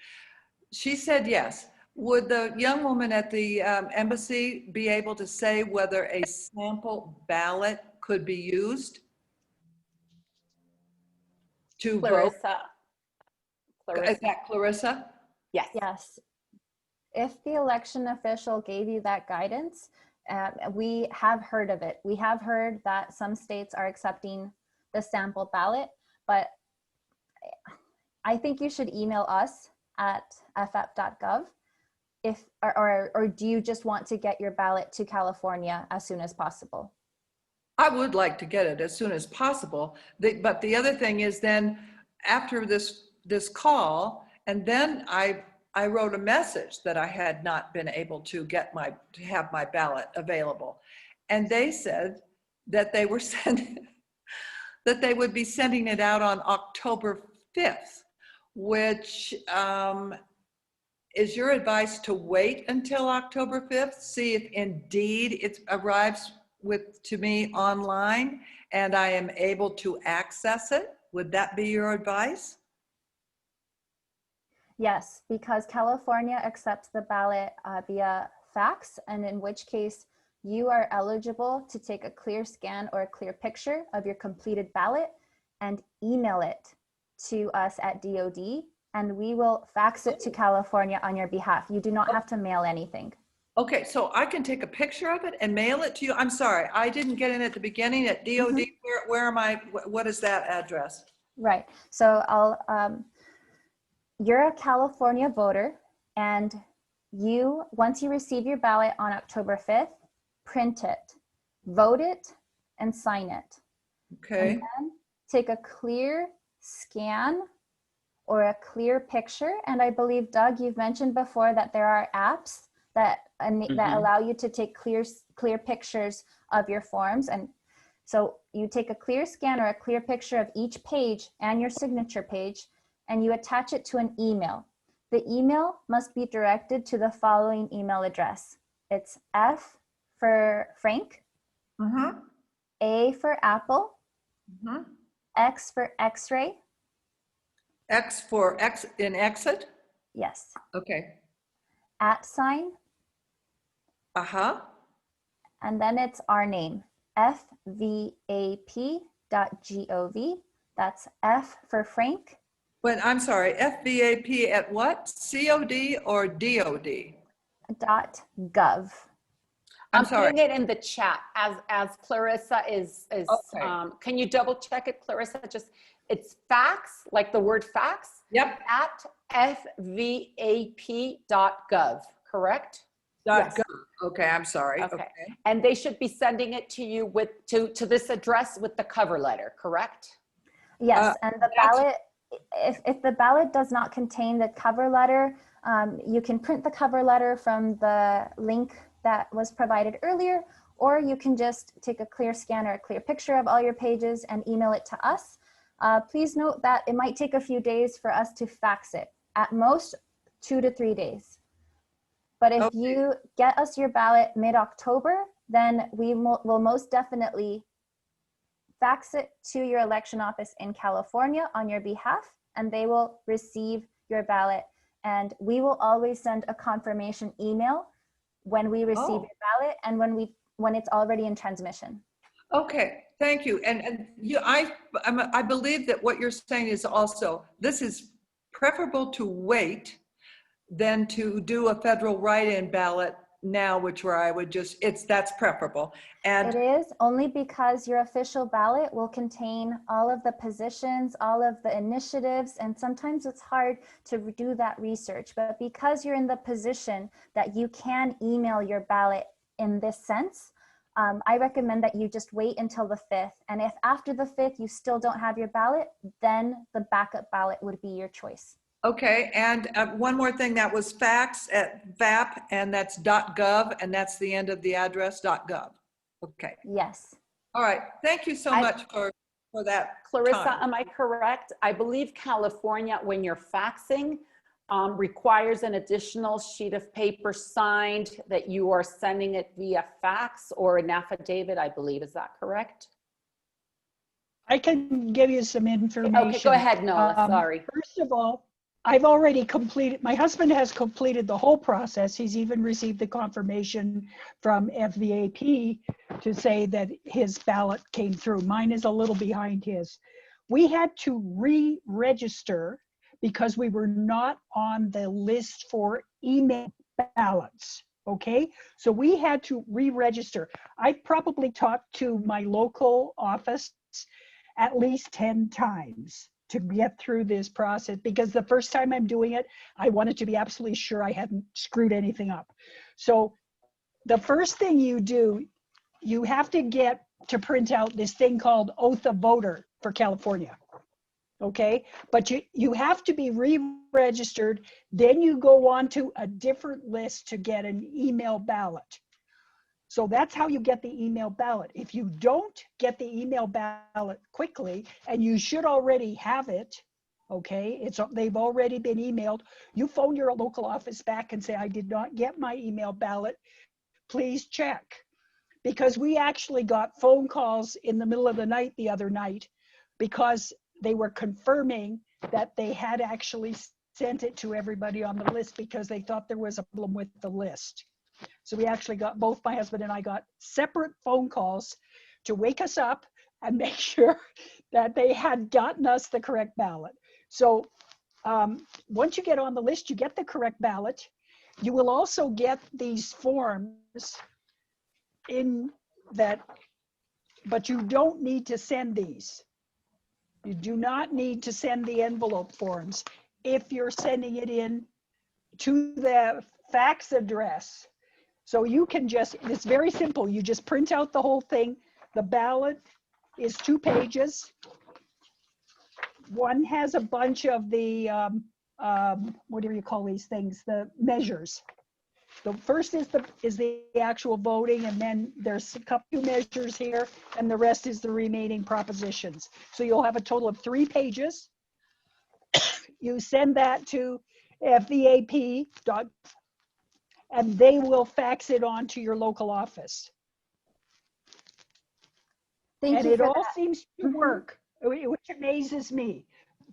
She said yes. Would the young woman at the embassy be able to say whether a sample ballot could be used to vote? Is that Clarissa? Yes. Yes. If the election official gave you that guidance, we have heard of it. We have heard that some states are accepting the sample ballot, but I think you should email us at ff.gov or do you just want to get your ballot to California as soon as possible? I would like to get it as soon as possible. But the other thing is then after this call, and then I wrote a message that I had not been able to have my ballot available. And they said that they were that they would be sending it out on October 5th, which is your advice to wait until October 5th, see if indeed it arrives to me online and I am able to access it? Would that be your advice? Yes, because California accepts the ballot via fax, and in which case you are eligible to take a clear scan or a clear picture of your completed ballot and email it to us at DOD, and we will fax it to California on your behalf. You do not have to mail anything. Okay, so I can take a picture of it and mail it to you? I'm sorry, I didn't get in at the beginning at DOD. Mm-hmm. Where am I? What is that address? Right, so you're a California voter, and once you receive your ballot on October 5th, print it, vote it, and sign it. Okay. And then take a clear scan or a clear picture. And I believe, Doug, you've mentioned before that there are apps that allow you to take clear pictures of your forms. And so you take a clear scan or a clear picture of each page and your signature page, and you attach it to an email. The email must be directed to the following email address. It's F for Frank, A for Apple, X for X-ray. X for X in exit? Yes. Okay. @ and then it's our name, fvap.gov. That's F for Frank. But I'm sorry, FVAP at what? COD or DOD? .gov. I'm sorry. putting it in the chat as Clarissa is, Okay. can you double check it, Clarissa? Just, it's fax, like the word fax, Yep. at fvap.gov, correct? Dot Yes. gov. Okay, I'm sorry. Okay. Okay. And they should be sending it to you with, to this address with the cover letter, correct? Yes, and the that's- ballot, if the ballot does not contain the cover letter, you can print the cover letter from the link that was provided earlier, or you can just take a clear scan or a clear picture of all your pages and email it to us. Please note that it might take a few days for us to fax it, at most 2 to 3 days. But if you get us your ballot mid-October, then we will most definitely fax it to your election office in California on your behalf, and they will receive your ballot. And we will always send a confirmation email when we receive your ballot and when it's already in transmission. Okay, thank you. And you, I believe that what you're saying is also, this is preferable to wait than to do a federal write-in ballot now, which where I would just, that's preferable. And it is only because your official ballot will contain all of the positions, all of the initiatives, and sometimes it's hard to do that research. But because you're in the position that you can email your ballot in this sense, I recommend that you just wait until the 5th. And if after the 5th you still don't have your ballot, then the backup ballot would be your choice. okay, and one more thing, that was fax at VAP, and that's .gov, and that's the end of the address, .gov. Okay. Yes. All right. Thank you so much for that. Clarissa, time. am I correct? I believe California, when you're faxing, requires an additional sheet of paper signed that you are sending it via fax or an affidavit, I believe. Is that correct? I can give you some information. Okay, go ahead, Nola. Sorry. First of all, I've already completed, my husband has completed the whole process. He's even received the confirmation from FVAP to say that his ballot came through. Mine is a little behind his. We had to re-register because we were not on the list for email ballots, okay? So we had to re-register. I probably talked to my local office at least 10 times to get through this process, because the first time I'm doing it, I wanted to be absolutely sure I hadn't screwed anything up. So the first thing you do, you have to get to print out this thing called Oath of Voter for California. Okay, but you have to be re-registered. Then you go on to a different list to get an email ballot. So that's how you get the email ballot. If you don't get the email ballot quickly, and you should already have it, okay, they've already been emailed, you phone your local office back and say, I did not get my email ballot, please check. Because we actually got phone calls in the middle of the night the other night because they were confirming that they had actually sent it to everybody on the list because they thought there was a problem with the list. So we actually got, both my husband and I got separate phone calls to wake us up and make sure that they had gotten us the correct ballot. So once you get on the list, you get the correct ballot. You will also get these forms in that, but you don't need to send these. You do not need to send the envelope forms if you're sending it in to the fax address. So you can just, it's very simple. You just print out the whole thing. The ballot is 2 pages. One has a bunch of the, what do you call these things? The measures. The first is the actual voting, and then there's a couple measures here, and the rest is the remaining propositions. So you'll have a total of 3 pages. You send that to FVAP, and they will fax it on to your local office. Thank you and it for all that. seems to work, which amazes me.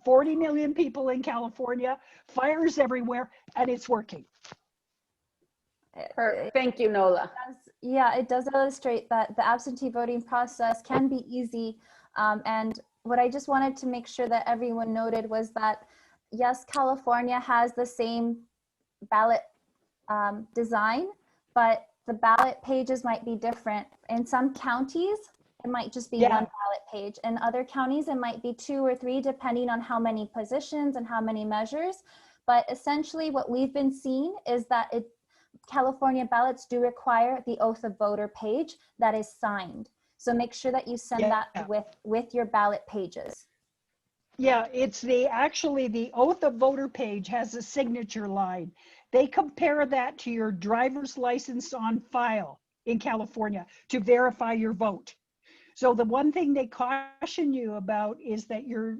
40 million people in California, fires everywhere, and it's working. Thank you, Nola. Yeah, it does illustrate that the absentee voting process can be easy. And what I just wanted to make sure that everyone noted was that, yes, California has the same ballot design, but the ballot pages might be different. In some counties, it might just be Yeah. one ballot page. In other counties, it might be 2 or 3, depending on how many positions and how many measures. But essentially what we've been seeing is that California ballots do require the oath of voter page that is signed. So make sure that you send Yeah. that with your ballot pages. Yeah, it's actually the oath of voter page has a signature line. They compare that to your driver's license on file in California to verify your vote. So the one thing they caution you about is that your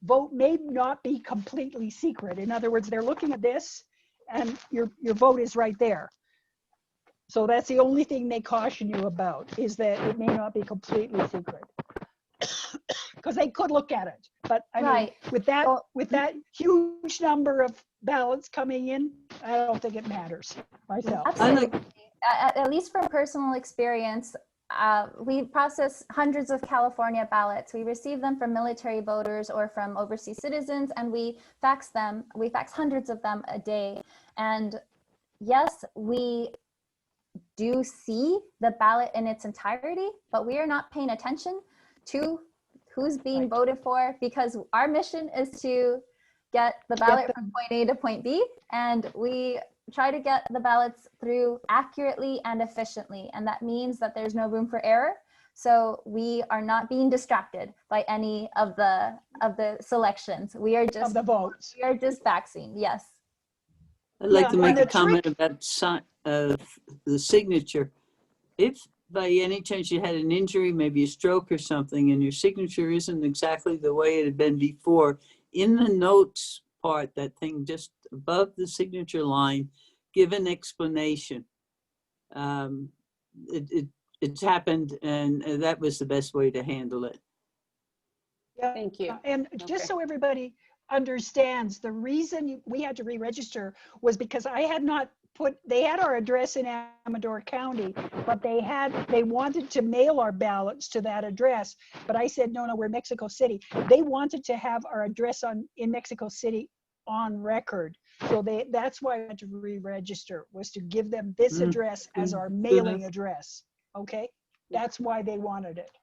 vote may not be completely secret. In other words, they're looking at this and your vote is right there. So that's the only thing they caution you about, is that it may not be completely secret. Because they could look at it, but I mean, with that huge number of ballots coming in, I don't think it matters myself. Absolutely. At least from personal experience, we process hundreds of California ballots. We receive them from military voters or from overseas citizens, and we fax them. We fax hundreds of them a day. And yes, we do see the ballot in its entirety, but we are not paying attention to who's being voted for, because our mission is to get the ballot from point A to point B, and we try to get the ballots through accurately and efficiently, and that means that there's no room for error. So we are not being distracted by any of the selections. We are just the votes. We are just faxing. Yes. I'd like to make a comment about the signature. If by any chance you had an injury, maybe a stroke or something, and your signature isn't exactly the way it had been before, in the notes part, that thing just above the signature line, give an explanation. It's happened, and that was the best way to handle it. Yeah. Thank you. And just so everybody understands, the reason we had to re-register was because I had not they had our address in Amador County, but they wanted to mail our ballots to that address. But I said, no, we're Mexico City. They wanted to have our address in Mexico City on record. So that's why I had to re-register, was to give them this address as our mailing address. Okay, that's why they wanted it.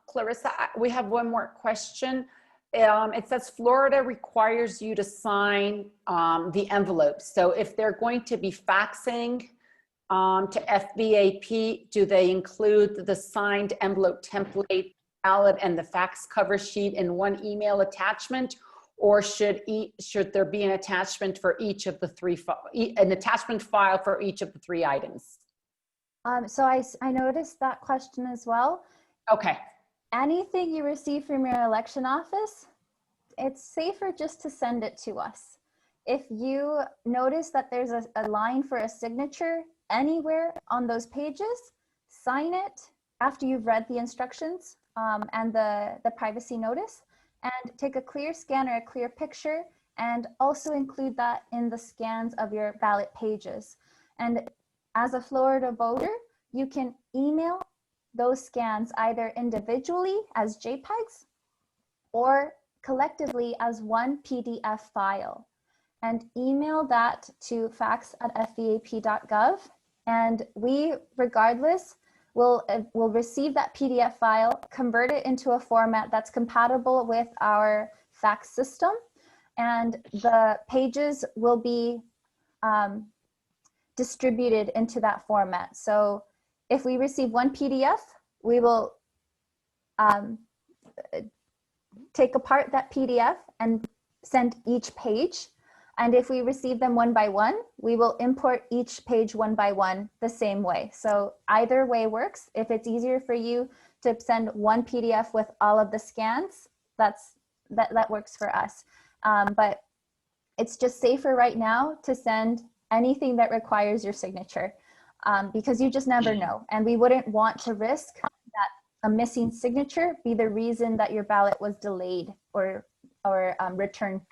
Clarissa, we have one more question. It says Florida requires you to sign the envelopes. So if they're going to be faxing to FVAP, do they include the signed envelope template, ballot, and the fax cover sheet in one email attachment? Or should there be an attachment for each of the three, an attachment file for each of the 3 items? So I noticed that question as well. Okay. Anything you receive from your election office, it's safer just to send it to us. If you notice that there's a line for a signature anywhere on those pages, sign it after you've read the instructions and the privacy notice, and take a clear scan or a clear picture, and also include that in the scans of your ballot pages. And as a Florida voter, you can email those scans either individually as JPEGs or collectively as one PDF file, and email that to fax@fvap.gov. And we, regardless, will receive that PDF file, convert it into a format that's compatible with our fax system, and the pages will be distributed into that format. So if we receive one PDF, we will take apart that PDF and send each page. And if we receive them one by one, we will import each page one by one the same way. So either way works. If it's easier for you to send one PDF with all of the scans, that works for us. But it's just safer right now to send anything that requires your signature, because you just never know. And we wouldn't want to risk that a missing signature be the reason that your ballot was delayed or returned,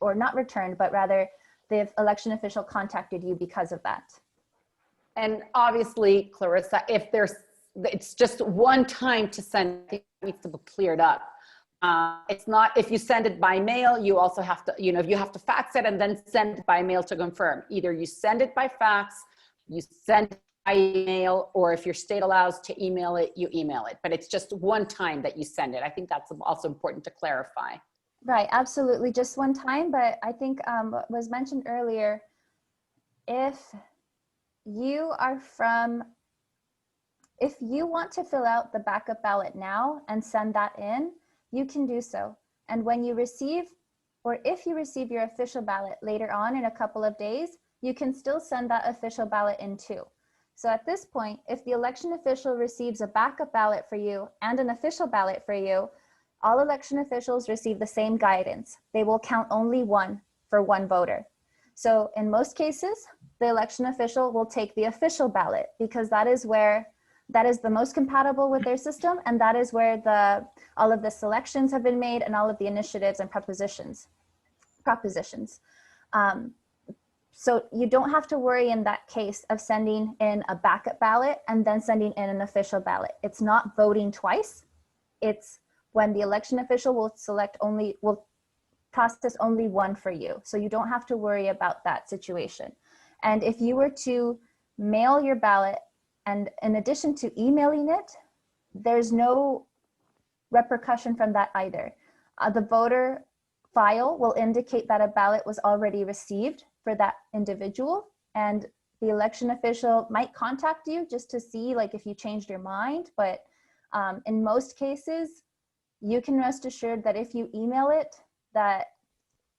or not returned, but rather the election official contacted you because of that. And obviously, Clarissa, if it's just one time to send, it needs to be cleared up. It's not, if you send it by mail, you also have to, you have to fax it and then send it by mail to confirm. Either you send it by fax, you send it by email, or if your state allows to email it, you email it. But it's just one time that you send it. I think that's also important to clarify. Right, absolutely, just one time. But I think what was mentioned earlier, if you want to fill out the backup ballot now and send that in, you can do so. And when you receive, or if you receive your official ballot later on in a couple of days, you can still send that official ballot in too. So at this point, if the election official receives a backup ballot for you and an official ballot for you, all election officials receive the same guidance. They will count only one for one voter. So in most cases, the election official will take the official ballot because that is the most compatible with their system, and that is where all of the selections have been made and all of the initiatives and propositions. So you don't have to worry in that case of sending in a backup ballot and then sending in an official ballot. It's not voting twice. It's when the election official will process only one for you. So you don't have to worry about that situation. And if you were to mail your ballot, and in addition to emailing it, there's no repercussion from that either. The voter file will indicate that a ballot was already received for that individual, and the election official might contact you just to see like if you changed your mind. But in most cases, you can rest assured that if you email it, that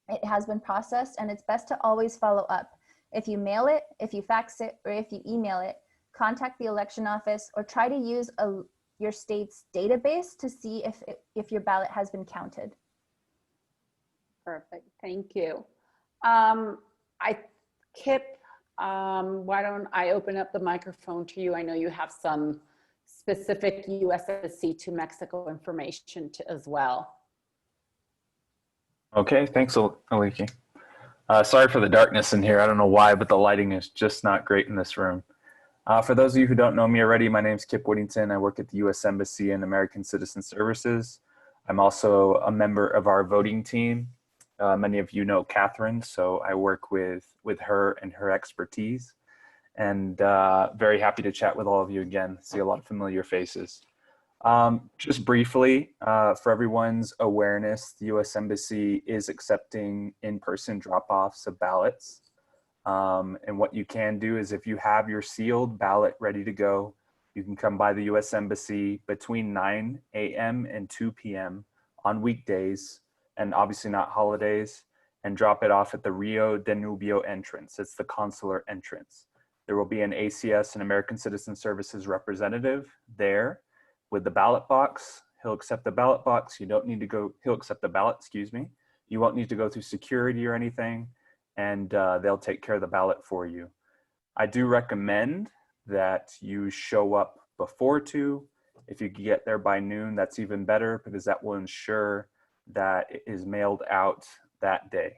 it has been processed, and it's best to always follow up. If you mail it, if you fax it, or if you email it, contact the election office or try to use your state's database to see if your ballot has been counted. Perfect, thank you. Kip, why don't I open up the microphone to you? I know you have some specific US Embassy to Mexico information as well. Okay, thanks, Aliki. Sorry for the darkness in here. I don't know why, but the lighting is just not great in this room. For those of you who don't know me already, my name is Kip Whittington. I work at the US Embassy and American Citizen Services. I'm also a member of our voting team. Many of you know Catherine, so I work with her and her expertise. And very happy to chat with all of you again. See a lot of familiar faces. Just briefly, for everyone's awareness, the US Embassy is accepting in-person drop-offs of ballots. And what you can do is if you have your sealed ballot ready to go, you can come by the US Embassy between 9 a.m. and 2 p.m. on weekdays, and obviously not holidays, and drop it off at the Rio de Nubio entrance. It's the consular entrance. There will be an ACS, an American Citizen Services representative there with the ballot box. He'll accept the ballot box. You don't need to go, he'll accept the ballot, excuse me. You won't need to go through security or anything, and they'll take care of the ballot for you. I do recommend that you show up before 2. If you can get there by noon, that's even better, because that will ensure that it is mailed out that day.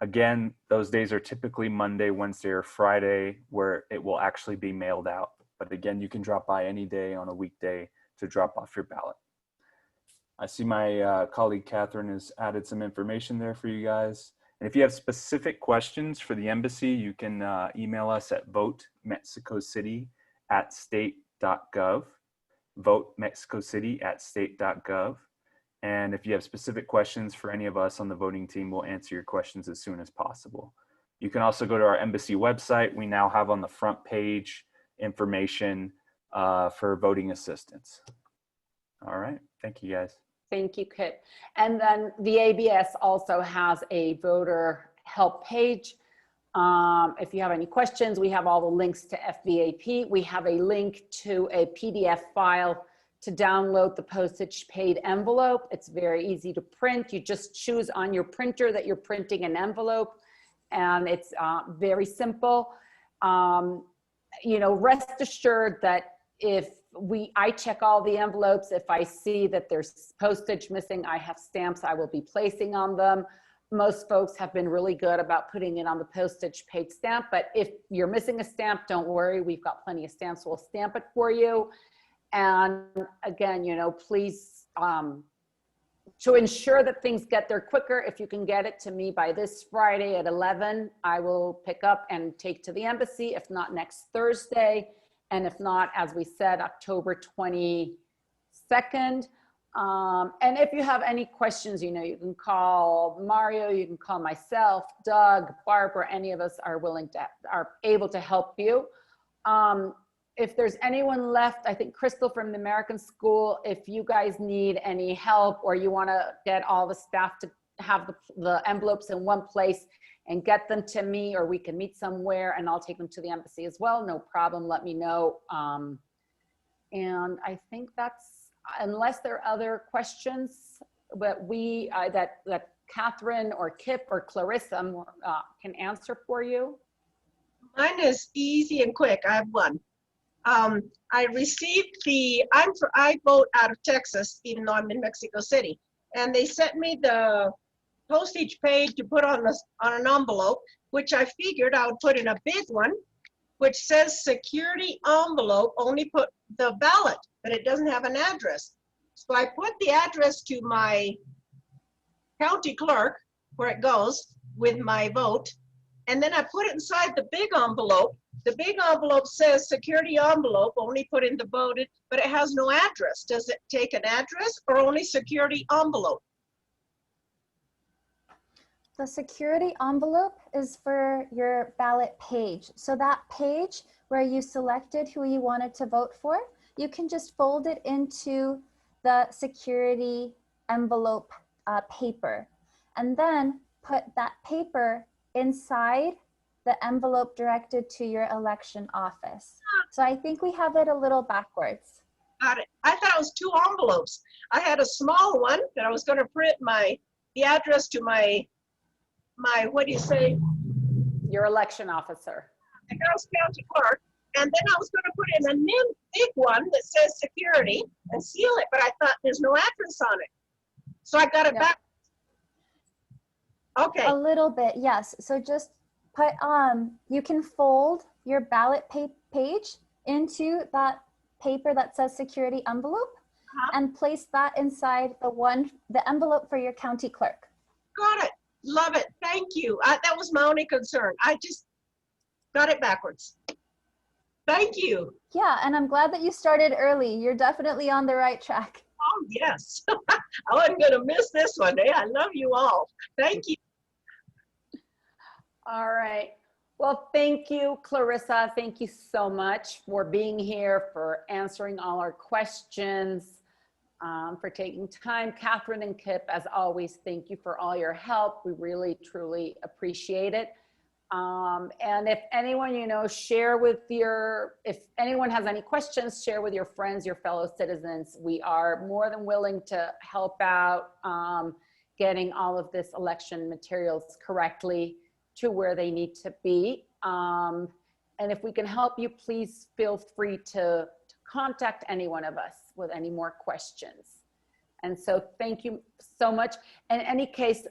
Again, those days are typically Monday, Wednesday, or Friday where it will actually be mailed out. But again, you can drop by any day on a weekday to drop off your ballot. I see my colleague Catherine has added some information there for you guys. And if you have specific questions for the embassy, you can email us at votemexicocity@state.gov, votemexicocity@state.gov. And if you have specific questions for any of us on the voting team, we'll answer your questions as soon as possible. You can also go to our embassy website. We now have on the front page information for voting assistance. All right, thank you guys. Thank you, Kit. And then the ABS also has a voter help page. If you have any questions, we have all the links to FVAP. We have a link to a PDF file to download the postage paid envelope. It's very easy to print. You just choose on your printer that you're printing an envelope, and it's very simple. You know, rest assured that if I check all the envelopes, if I see that there's postage missing, I have stamps I will be placing on them. Most folks have been really good about putting it on the postage paid stamp, but if you're missing a stamp, don't worry, we've got plenty of stamps, we'll stamp it for you. And again, you know, please to ensure that things get there quicker, if you can get it to me by this Friday at 11, I will pick up and take to the embassy, if not next Thursday. And if not, as we said, October 22nd. And if you have any questions, you can call Mario, you can call myself, Doug, Barbara, any of us are able to help you. If there's anyone left, I think Crystal from the American School, if you guys need any help or you want to get all the staff to have the envelopes in one place and get them to me, or we can meet somewhere and I'll take them to the embassy as well, no problem, let me know. And I think that's, unless there are other questions, but that Catherine or Kip or Clarissa can answer for you. Mine is easy and quick. I have one. I received I vote out of Texas, even though I'm in Mexico City. And they sent me the postage paid to put on an envelope, which I figured I would put in a big one, which says security envelope, only put the ballot, but it doesn't have an address. So I put the address to my county clerk, where it goes with my vote, and then I put it inside the big envelope. The big envelope says security envelope, only put in the voted, but it has no address. Does it take an address or only security envelope? The security envelope is for your ballot page. So that page where you selected who you wanted to vote for, you can just fold it into the security envelope paper, and then put that paper inside the envelope directed to your election office. So I think we have it a little backwards. Got it. I thought it was two envelopes. I had a small one that I was going to print the address to my what do you say? Your election officer. The Gross County Clerk. And then I was going to put in a big one that says security and seal it, but I thought there's no address on it. So I got it back. Okay. A little bit, yes. So just put, you can fold your ballot page into that paper that says security envelope and place that inside the envelope for your county clerk. Got it. Love it. Thank you. That was my only concern. I just got it backwards. Thank you. Yeah, and I'm glad that you started early. You're definitely on the right track. Oh, yes. I wasn't going to miss this one. I love you all. Thank you. All right. Well, thank you, Clarissa. Thank you so much for being here, for answering all our questions, for taking time. Catherine and Kip, as always, thank you for all your help. We really, truly appreciate it. And if anyone, if anyone has any questions, share with your friends, your fellow citizens. We are more than willing to help out getting all of this election materials correctly to where they need to be. And if we can help you, please feel free to contact any one of us with any more questions. And so thank you so much. In any case,